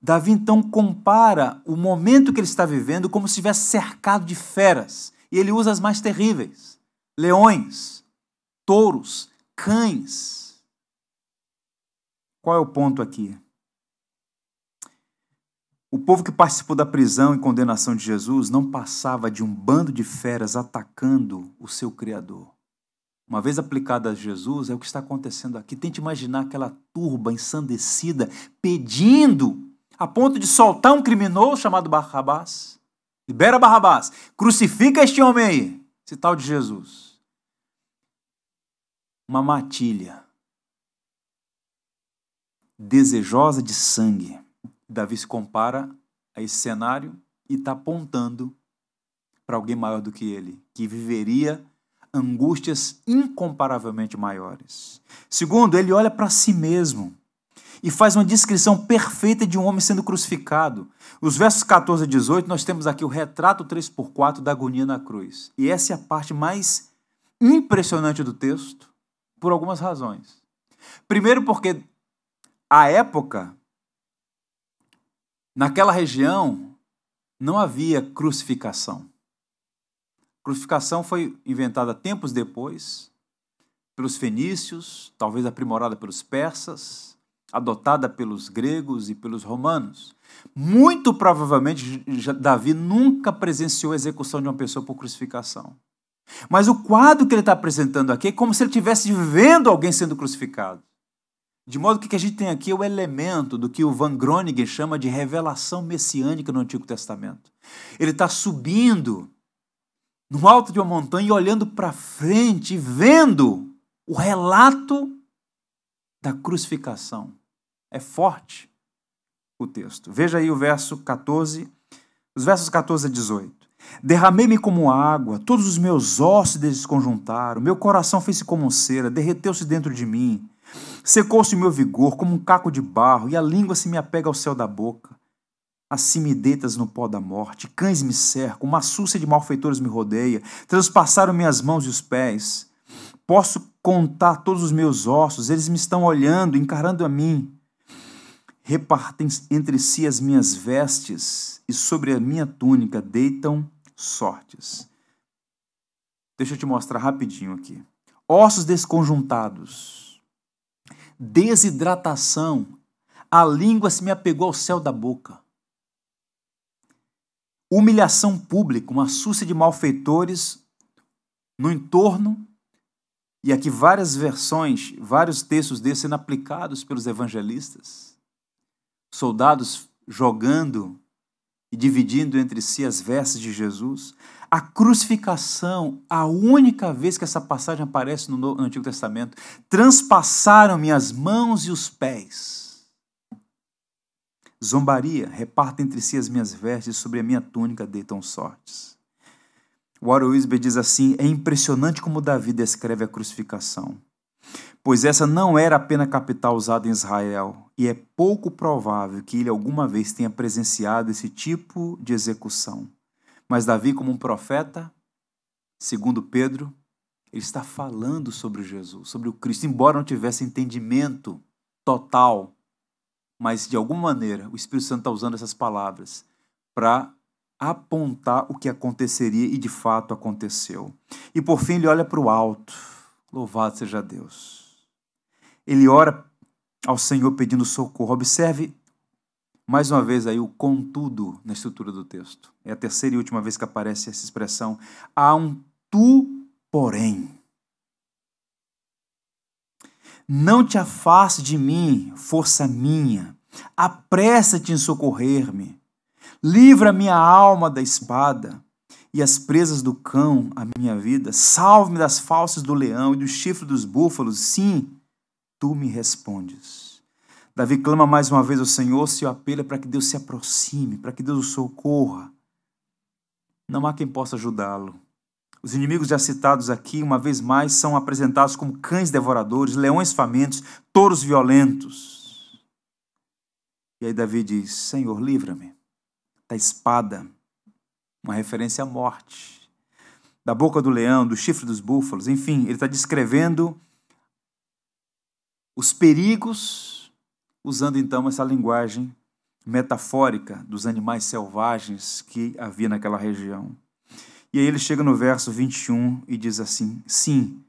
Davi então compara o momento que ele está vivendo como se estivesse cercado de feras. E ele usa as mais terríveis. Leões, touros, cães. Qual é o ponto aqui? O povo que participou da prisão e condenação de Jesus não passava de um bando de feras atacando o seu Criador. Uma vez aplicada a Jesus, é o que está acontecendo aqui. Tente imaginar aquela turba ensandecida pedindo a ponto de soltar um criminoso chamado Barrabás. Libera Barrabás, crucifica este homem aí, esse tal de Jesus. Uma matilha desejosa de sangue. Davi se compara a esse cenário e está apontando para alguém maior do que ele, que viveria angústias incomparavelmente maiores. Segundo, ele olha para si mesmo e faz uma descrição perfeita de um homem sendo crucificado. Os versos 14 a 18, nós temos aqui o retrato 3x4 da agonia na cruz. E essa é a parte mais impressionante do texto, por algumas razões. Primeiro porque à época, naquela região, não havia crucificação. Crucificação foi inventada tempos depois, pelos fenícios, talvez aprimorada pelos persas, adotada pelos gregos e pelos romanos. Muito provavelmente, Davi nunca presenciou a execução de uma pessoa por crucificação. Mas o quadro que ele está apresentando aqui é como se ele estivesse vendo alguém sendo crucificado. De modo que o que a gente tem aqui é o elemento do que o Van Groningen chama de revelação messiânica no Antigo Testamento. Ele está subindo no alto de uma montanha e olhando para frente, vendo o relato da crucificação. É forte o texto. Veja aí o verso 14, os versos 14 a 18. Derramei-me como água, todos os meus ossos se desconjuntaram, meu coração fez-se como cera, derreteu-se dentro de mim. Secou-se o meu vigor como um caco de barro, e a língua se me apega ao céu da boca. Assim me deitas no pó da morte, cães me cercam, uma súcia de malfeitores me rodeia, transpassaram minhas mãos e os pés. Posso contar todos os meus ossos, eles me estão olhando, encarando a mim. Repartem entre si as minhas vestes, e sobre a minha túnica deitam sortes. Deixa eu te mostrar rapidinho aqui. Ossos desconjuntados, desidratação, a língua se me apegou ao céu da boca. Humilhação pública, uma súcia de malfeitores no entorno, e aqui várias versões, vários textos desses sendo aplicados pelos evangelistas. Soldados jogando e dividindo entre si as vestes de Jesus. A crucificação, a única vez que essa passagem aparece no Antigo Testamento, transpassaram minhas mãos e os pés. Zombaria, reparta entre si as minhas vestes, sobre a minha túnica deitam sortes. Warren Wiersbe diz assim: é impressionante como Davi descreve a crucificação, pois essa não era a pena capital usada em Israel, e é pouco provável que ele alguma vez tenha presenciado esse tipo de execução. Mas Davi, como um profeta, segundo Pedro, ele está falando sobre Jesus, sobre o Cristo, embora não tivesse entendimento total, mas de alguma maneira o Espírito Santo está usando essas palavras para apontar o que aconteceria e de fato aconteceu. E por fim ele olha para o alto, louvado seja Deus. Ele ora ao Senhor pedindo socorro. Observe mais uma vez aí o contudo na estrutura do texto. É a terceira e última vez que aparece essa expressão. Há um tu, porém. Não te afaste de mim, força minha. Apressa-te em socorrer-me. Livra minha alma da espada e as presas do cão, a minha vida. Salve-me das fauces do leão e do chifre dos búfalos. Sim, tu me respondes. Davi clama mais uma vez ao Senhor, se apela para que Deus se aproxime, para que Deus o socorra. Não há quem possa ajudá-lo. Os inimigos já citados aqui, uma vez mais, são apresentados como cães devoradores, leões famintos, touros violentos. E aí Davi diz: Senhor, livra-me da espada, uma referência à morte, da boca do leão, do chifre dos búfalos, enfim, ele está descrevendo os perigos, usando então essa linguagem metafórica dos animais selvagens que havia naquela região. E aí ele chega no verso 21 e diz assim: sim,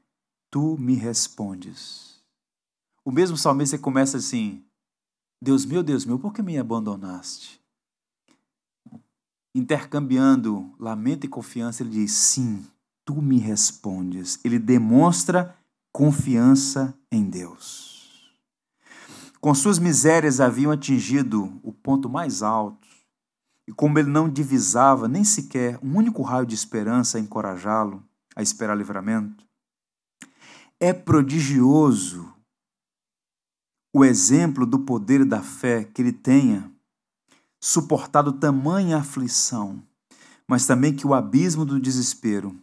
tu me respondes. O mesmo salmista começa assim: Deus meu, por que me abandonaste? Intercambiando lamento e confiança, ele diz: sim, tu me respondes. Ele demonstra confiança em Deus. Com suas misérias haviam atingido o ponto mais alto, e como ele não divisava nem sequer um único raio de esperança a encorajá-lo a esperar livramento, é prodigioso o exemplo do poder e da fé que ele tenha suportado tamanha aflição, mas também que do abismo do desespero,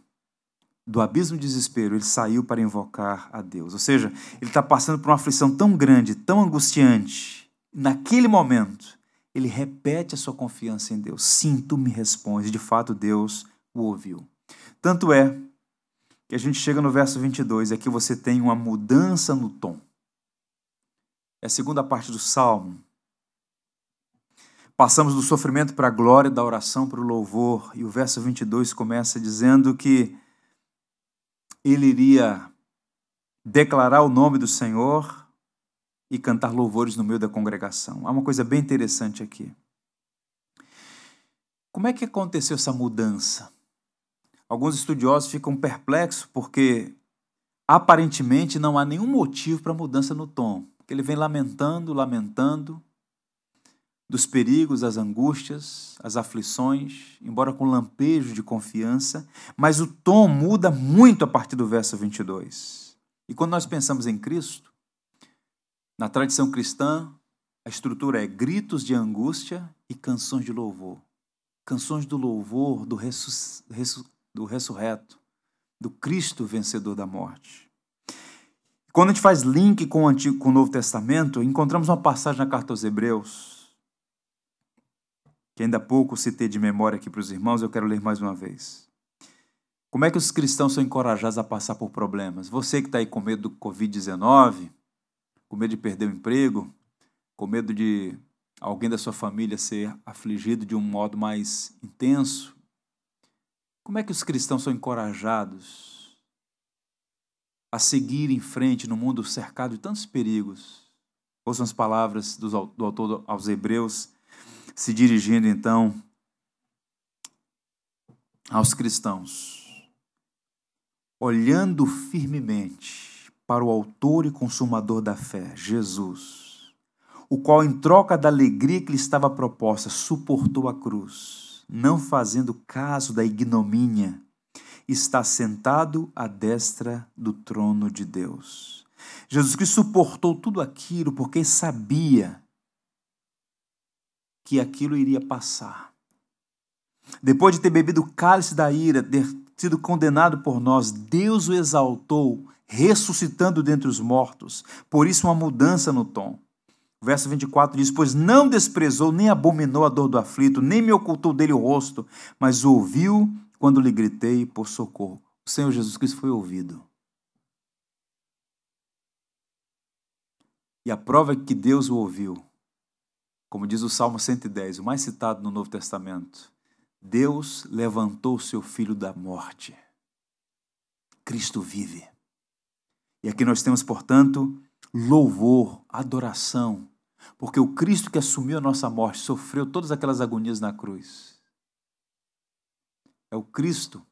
ele saiu para invocar a Deus. Ou seja, ele está passando por uma aflição tão grande, tão angustiante. Naquele momento, ele repete a sua confiança em Deus. Sim, tu me respondes. De fato, Deus o ouviu. Tanto é que a gente chega no verso 22, aqui você tem uma mudança no tom. É a segunda parte do Salmo. Passamos do sofrimento para a glória, da oração para o louvor, e o verso 22 começa dizendo que ele iria declarar o nome do Senhor e cantar louvores no meio da congregação. Há uma coisa bem interessante aqui. Como é que aconteceu essa mudança? Alguns estudiosos ficam perplexos porque aparentemente não há nenhum motivo para mudança no tom. Porque ele vem lamentando dos perigos, as angústias, as aflições, embora com lampejo de confiança, mas o tom muda muito a partir do verso 22. E quando nós pensamos em Cristo, na tradição cristã, a estrutura é gritos de angústia e canções de louvor. Canções do louvor do ressurreto, do Cristo vencedor da morte. Quando a gente faz link com o Novo Testamento, encontramos uma passagem na carta aos Hebreus, que ainda há pouco citei de memória aqui para os irmãos, eu quero ler mais uma vez. Como é que os cristãos são encorajados a passar por problemas? Você que está aí com medo do Covid-19, com medo de perder o emprego, com medo de alguém da sua família ser afligido de um modo mais intenso, como é que os cristãos são encorajados a seguir em frente no mundo cercado de tantos perigos? Ouçam as palavras do autor aos Hebreus, se dirigindo então aos cristãos. Olhando firmemente para o autor e consumador da fé, Jesus, o qual em troca da alegria que lhe estava proposta, suportou a cruz, não fazendo caso da ignomínia, está sentado à destra do trono de Deus. Jesus Cristo suportou tudo aquilo porque sabia que aquilo iria passar. Depois de ter bebido o cálice da ira, ter sido condenado por nós, Deus o exaltou, ressuscitando dentre os mortos. Por isso uma mudança no tom. O verso 24 diz, pois não desprezou, nem abominou a dor do aflito, nem me ocultou dele o rosto, mas ouviu quando lhe gritei por socorro. O Senhor Jesus Cristo foi ouvido. E a prova é que Deus o ouviu. Como diz o Salmo 110, o mais citado no Novo Testamento, Deus levantou o seu filho da morte. Cristo vive. E aqui nós temos, portanto, louvor, adoração, porque o Cristo que assumiu a nossa morte, sofreu todas aquelas agonias na cruz. É o Cristo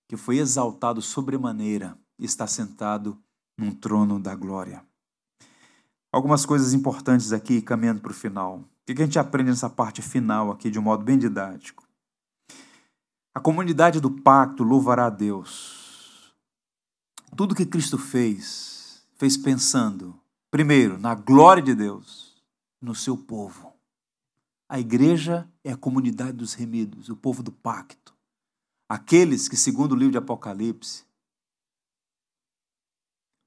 que foi exaltado sobremaneira e está sentado num trono da glória. Algumas coisas importantes aqui, caminhando para o final. O que a gente aprende nessa parte final aqui, de um modo bem didático? A comunidade do pacto louvará a Deus. Tudo que Cristo fez pensando, primeiro, na glória de Deus, no seu povo. A igreja é a comunidade dos remidos, o povo do pacto. Aqueles que, segundo o livro de Apocalipse,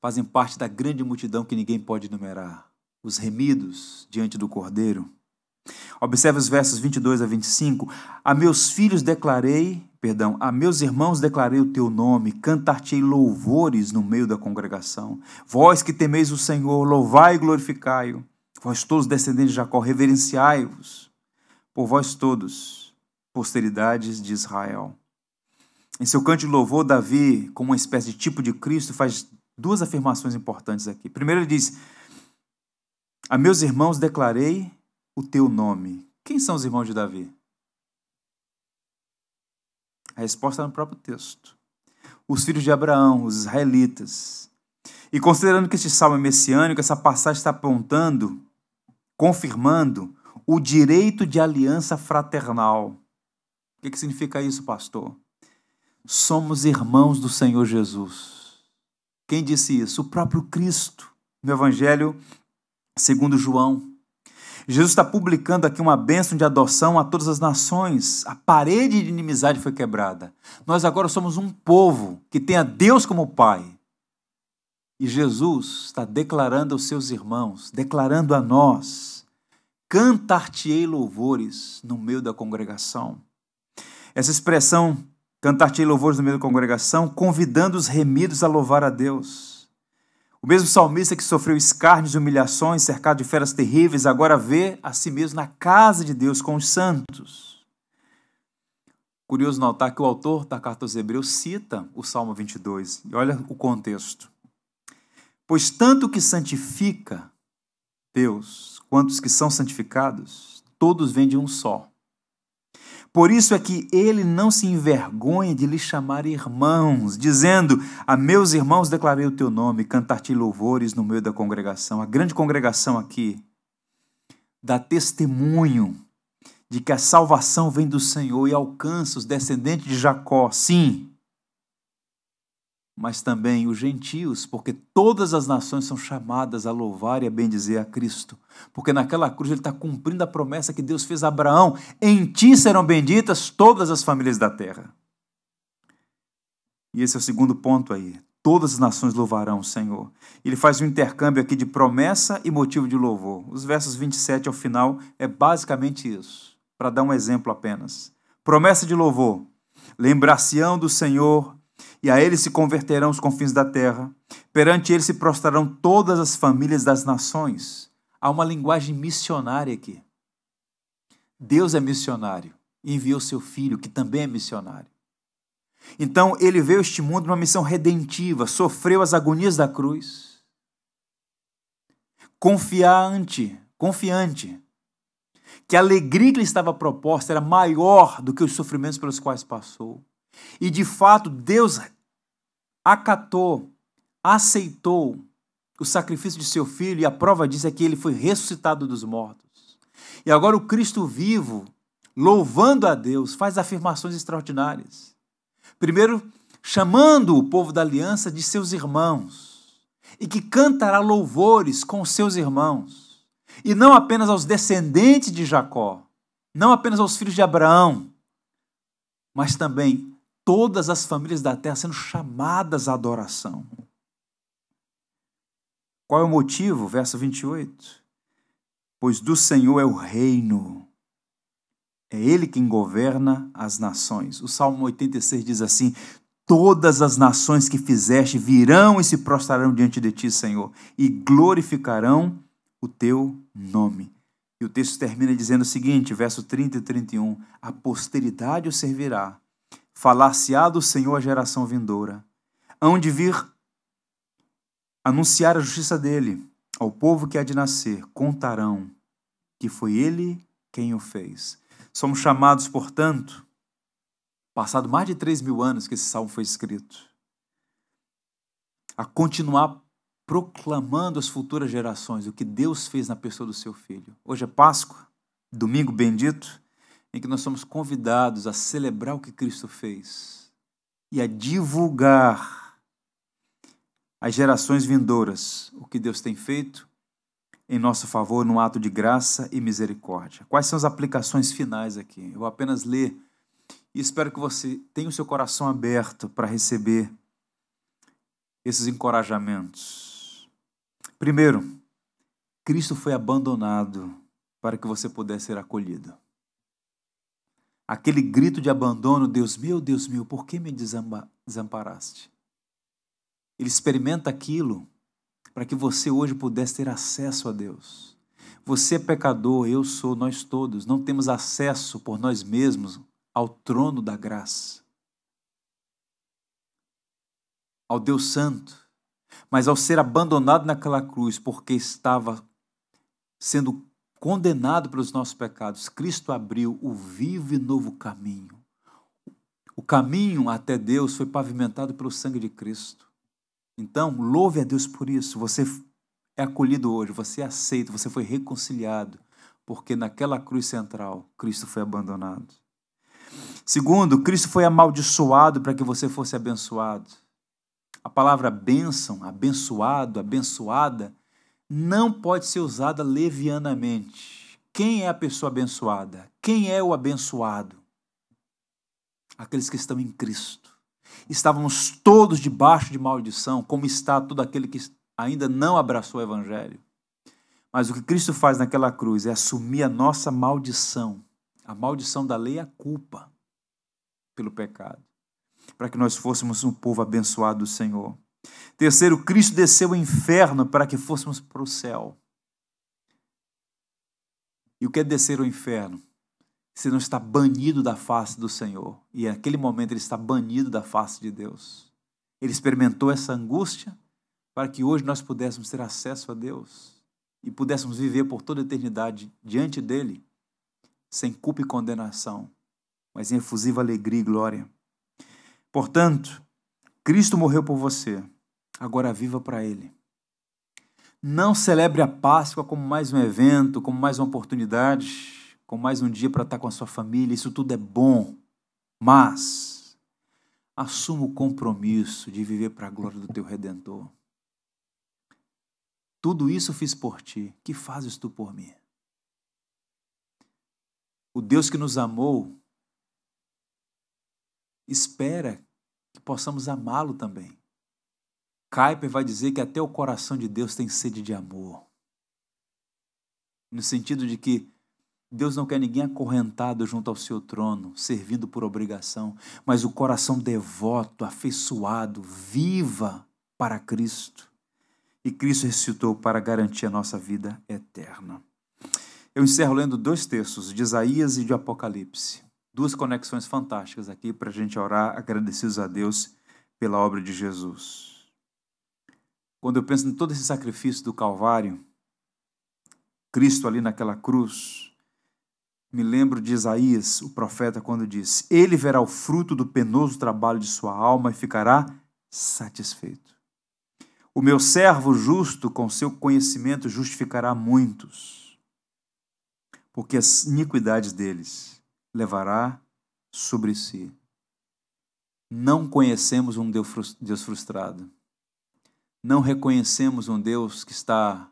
fazem parte da grande multidão que ninguém pode enumerar. Os remidos diante do Cordeiro. Observe os versos 22 a 25. A meus irmãos declarei o teu nome, cantar-te-ei louvores no meio da congregação. Vós que temeis o Senhor, louvai e glorificai-o. Vós todos descendentes de Jacó, reverenciai-vos. Por vós todos, posteridades de Israel. Em seu canto de louvor, Davi, como uma espécie de tipo de Cristo, faz duas afirmações importantes aqui. Primeiro ele diz, a meus irmãos declarei o teu nome. Quem são os irmãos de Davi? A resposta está no próprio texto. Os filhos de Abraão, os israelitas. E considerando que este salmo é messiânico, essa passagem está apontando, confirmando o direito de aliança fraternal. O que significa isso, pastor? Somos irmãos do Senhor Jesus. Quem disse isso? O próprio Cristo. No Evangelho segundo João. Jesus está publicando aqui uma bênção de adoção a todas as nações. A parede de inimizade foi quebrada. Nós agora somos um povo que tem a Deus como Pai. E Jesus está declarando aos seus irmãos, declarando a nós: cantar-te-ei louvores no meio da congregação. Essa expressão, cantar-te-ei louvores no meio da congregação, convidando os remidos a louvar a Deus. O mesmo salmista que sofreu escárnios e humilhações, cercado de feras terríveis, agora vê a si mesmo na casa de Deus com os santos. Curioso notar que o autor da carta aos Hebreus cita o Salmo 22. E olha o contexto. Pois tanto que santifica Deus, quanto os que são santificados, todos vêm de um só. Por isso é que ele não se envergonha de lhe chamar irmãos, dizendo: a meus irmãos declarei o teu nome, cantar-te louvores no meio da congregação. A grande congregação aqui dá testemunho de que a salvação vem do Senhor e alcança os descendentes de Jacó, sim, mas também os gentios, porque todas as nações são chamadas a louvar e a bendizer a Cristo. Porque naquela cruz ele está cumprindo a promessa que Deus fez a Abraão: em ti serão benditas todas as famílias da terra. E esse é o segundo ponto aí. Todas as nações louvarão o Senhor. Ele faz um intercâmbio aqui de promessa e motivo de louvor. Os versos 27 ao final é basicamente isso, para dar um exemplo apenas. Promessa de louvor: lembrar-se-ão do Senhor, e a ele se converterão os confins da terra. Perante ele se prostrarão todas as famílias das nações. Há uma linguagem missionária aqui. Deus é missionário e enviou seu Filho, que também é missionário. Então, ele veio a este mundo numa missão redentiva, sofreu as agonias da cruz, confiante, que a alegria que lhe estava proposta era maior do que os sofrimentos pelos quais passou. E, de fato, Deus acatou, aceitou o sacrifício de seu Filho, e a prova disso é que ele foi ressuscitado dos mortos. E agora o Cristo vivo, louvando a Deus, faz afirmações extraordinárias. Primeiro, chamando o povo da aliança de seus irmãos, e que cantará louvores com os seus irmãos, e não apenas aos descendentes de Jacó, não apenas aos filhos de Abraão, mas também todas as famílias da terra sendo chamadas à adoração. Qual é o motivo? Verso 28. Pois do Senhor é o reino, é Ele quem governa as nações. O Salmo 86 diz assim: todas as nações que fizeste virão e se prostrarão diante de ti, Senhor, e glorificarão o teu nome. E o texto termina dizendo o seguinte, verso 30 e 31, a posteridade o servirá, falar-se-á do Senhor a geração vindoura, hão de vir anunciar a justiça dele, ao povo que há de nascer, contarão que foi ele quem o fez. Somos chamados, portanto, passado mais de 3.000 anos que esse salmo foi escrito, a continuar proclamando às futuras gerações o que Deus fez na pessoa do seu Filho. Hoje é Páscoa, domingo bendito, em que nós somos convidados a celebrar o que Cristo fez e a divulgar às gerações vindouras o que Deus tem feito em nosso favor, num ato de graça e misericórdia. Quais são as aplicações finais aqui? Eu vou apenas ler e espero que você tenha o seu coração aberto para receber esses encorajamentos. Primeiro, Cristo foi abandonado para que você pudesse ser acolhido. Aquele grito de abandono, Deus meu, por que me desamparaste? Ele experimenta aquilo para que você hoje pudesse ter acesso a Deus. Você é pecador, eu sou, nós todos, não temos acesso por nós mesmos ao trono da graça, ao Deus Santo. Mas ao ser abandonado naquela cruz, porque estava sendo condenado pelos nossos pecados, Cristo abriu o vivo e novo caminho. O caminho até Deus foi pavimentado pelo sangue de Cristo. Então, louve a Deus por isso. Você é acolhido hoje, você é aceito, você foi reconciliado, porque naquela cruz central, Cristo foi abandonado. Segundo, Cristo foi amaldiçoado para que você fosse abençoado. A palavra bênção, abençoado, abençoada, não pode ser usada levianamente. Quem é a pessoa abençoada? Quem é o abençoado? Aqueles que estão em Cristo. Estávamos todos debaixo de maldição, como está todo aquele que ainda não abraçou o Evangelho. Mas o que Cristo faz naquela cruz é assumir a nossa maldição. A maldição da lei é a culpa pelo pecado. Para que nós fôssemos um povo abençoado do Senhor. Terceiro, Cristo desceu ao inferno para que fôssemos para o céu. E o que é descer ao inferno? Você não está banido da face do Senhor. E naquele momento ele está banido da face de Deus. Ele experimentou essa angústia para que hoje nós pudéssemos ter acesso a Deus e pudéssemos viver por toda a eternidade diante dele, sem culpa e condenação, mas em efusiva alegria e glória. Portanto, Cristo morreu por você, agora viva para ele. Não celebre a Páscoa como mais um evento, como mais uma oportunidade, como mais um dia para estar com a sua família. Isso tudo é bom, mas assuma o compromisso de viver para a glória do teu Redentor. Tudo isso fiz por ti, que fazes tu por mim? O Deus que nos amou espera que possamos amá-lo também. Kuyper vai dizer que até o coração de Deus tem sede de amor. No sentido de que Deus não quer ninguém acorrentado junto ao seu trono, servindo por obrigação, mas o coração devoto, afeiçoado, viva para Cristo. E Cristo ressuscitou para garantir a nossa vida eterna. Eu encerro lendo 2 textos, de Isaías e de Apocalipse. 2 conexões fantásticas aqui para a gente orar, agradecidos a Deus pela obra de Jesus. Quando eu penso em todo esse sacrifício do Calvário, Cristo ali naquela cruz, me lembro de Isaías, o profeta, quando diz: ele verá o fruto do penoso trabalho de sua alma e ficará satisfeito. O meu servo justo, com seu conhecimento, justificará muitos, porque as iniquidades deles levará sobre si. Não conhecemos um Deus frustrado. Não reconhecemos um Deus que está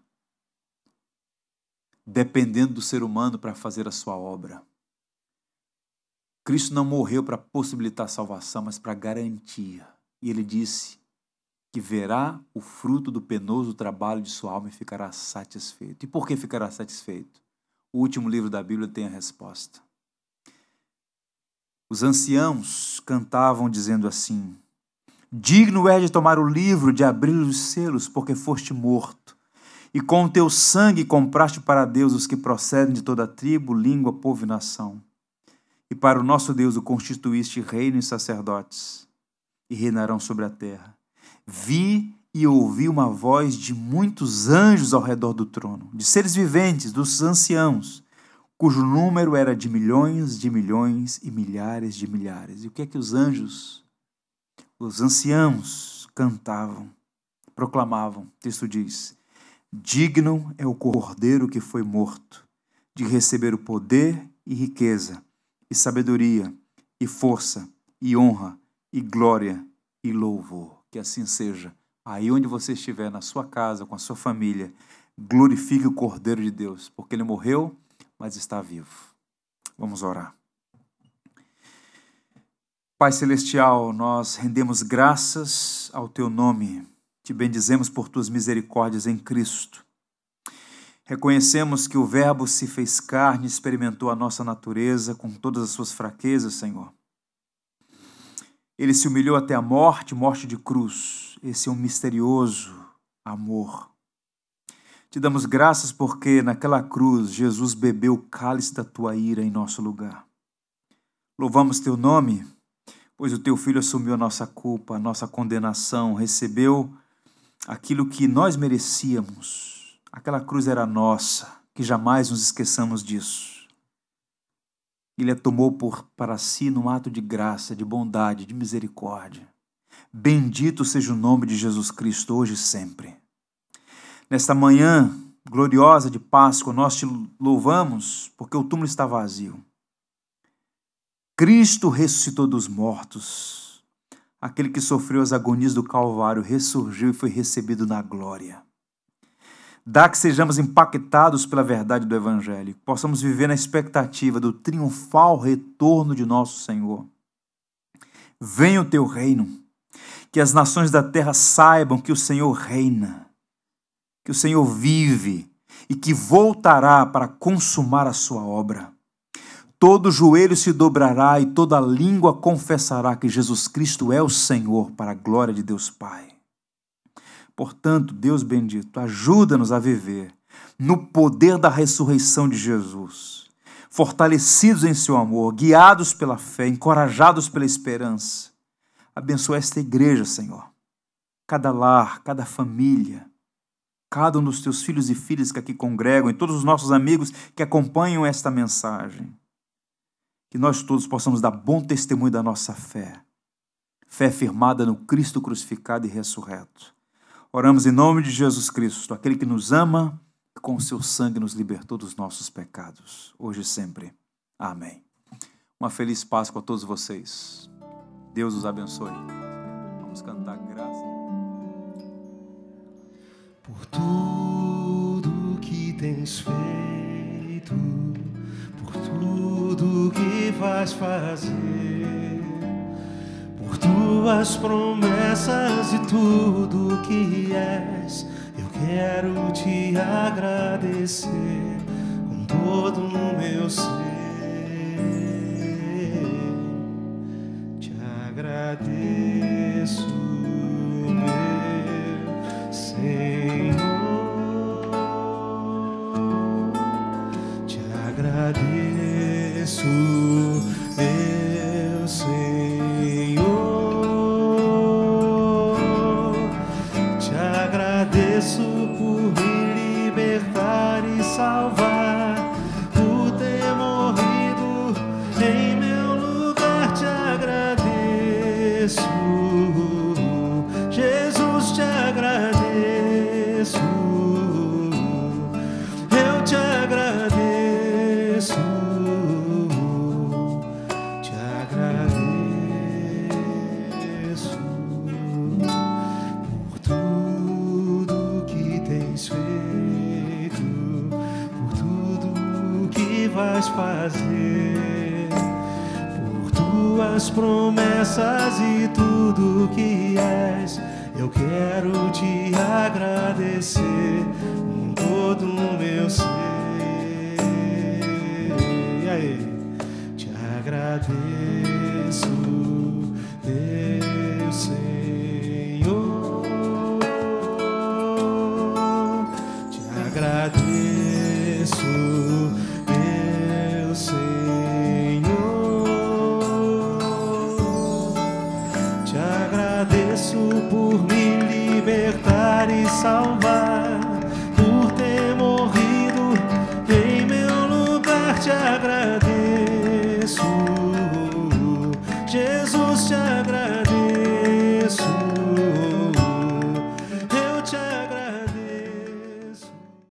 dependendo do ser humano para fazer a sua obra. Cristo não morreu para possibilitar a salvação, mas para garantia. E ele disse que verá o fruto do penoso trabalho de sua alma e ficará satisfeito. E por que ficará satisfeito? O último livro da Bíblia tem a resposta. Os anciãos cantavam dizendo assim: digno é de tomar o livro, de abrir os selos, porque foste morto. E com o teu sangue compraste para Deus os que procedem de toda tribo, língua, povo e nação. E para o nosso Deus o constituíste reino e sacerdotes, e reinarão sobre a terra. Vi e ouvi uma voz de muitos anjos ao redor do trono, de seres viventes, dos anciãos, cujo número era de milhões e milhares de milhares. E o que é que os anjos, os anciãos, cantavam, proclamavam? O texto diz: digno é o cordeiro que foi morto, de receber o poder e riqueza, e sabedoria, e força, e honra, e glória, e louvor. Que assim seja. Aí onde você estiver, na sua casa, com a sua família, glorifique o Cordeiro de Deus, porque ele morreu, mas está vivo. Vamos orar. Pai Celestial, nós rendemos graças ao Teu nome, te bendizemos por Tuas misericórdias em Cristo. Reconhecemos que o Verbo se fez carne, experimentou a nossa natureza com todas as suas fraquezas, Senhor. Ele se humilhou até a morte, morte de cruz. Esse é um misterioso amor. Te damos graças porque naquela cruz Jesus bebeu o cálice da Tua ira em nosso lugar. Louvamos Teu nome, pois o Teu Filho assumiu a nossa culpa, a nossa condenação, recebeu aquilo que nós merecíamos. Aquela cruz era nossa, que jamais nos esqueçamos disso. Ele a tomou para si num ato de graça, de bondade, de misericórdia. Bendito seja o nome de Jesus Cristo, hoje e sempre. Nesta manhã gloriosa de Páscoa, nós te louvamos porque o túmulo está vazio. Cristo ressuscitou dos mortos. Aquele que sofreu as agonias do Calvário ressurgiu e foi recebido na glória. Dá que sejamos impactados pela verdade do Evangelho, que possamos viver na expectativa do triunfal retorno de nosso Senhor. Venha o teu reino, que as nações da terra saibam que o Senhor reina, que o Senhor vive e que voltará para consumar a sua obra. Todo joelho se dobrará e toda língua confessará que Jesus Cristo é o Senhor, para a glória de Deus Pai. Portanto, Deus bendito, ajuda-nos a viver no poder da ressurreição de Jesus, fortalecidos em seu amor, guiados pela fé, encorajados pela esperança. Abençoa esta igreja, Senhor. Cada lar, cada família, cada um dos teus filhos e filhas que aqui congregam e todos os nossos amigos que acompanham esta mensagem. Que nós todos possamos dar bom testemunho da nossa fé. Fé firmada no Cristo crucificado e ressurreto. Oramos em nome de Jesus Cristo, aquele que nos ama e com o seu sangue nos libertou dos nossos pecados, hoje e sempre. Amém. Uma feliz Páscoa a todos vocês. Deus os abençoe. Vamos cantar graça. Por tudo que tens feito, por tudo que vais fazer, por tuas promessas e tudo que és, eu quero te agradecer com todo o meu ser. Te agradeço, meu Senhor. Te agradeço, meu Senhor. Te agradeço por me libertar e salvar, por ter morrido em meu lugar. Te agradeço, Jesus, te agradeço. Eu te agradeço, te agradeço por tudo que tens feito, por tudo que vais fazer, por tuas promessas e tudo que és. Eu quero te agradecer com todo o meu ser. E aí? Te agradeço, meu Senhor. Te agradeço, meu Senhor. Te agradeço por me libertar e salvar, por ter morrido em meu lugar. Te agradeço, Jesus.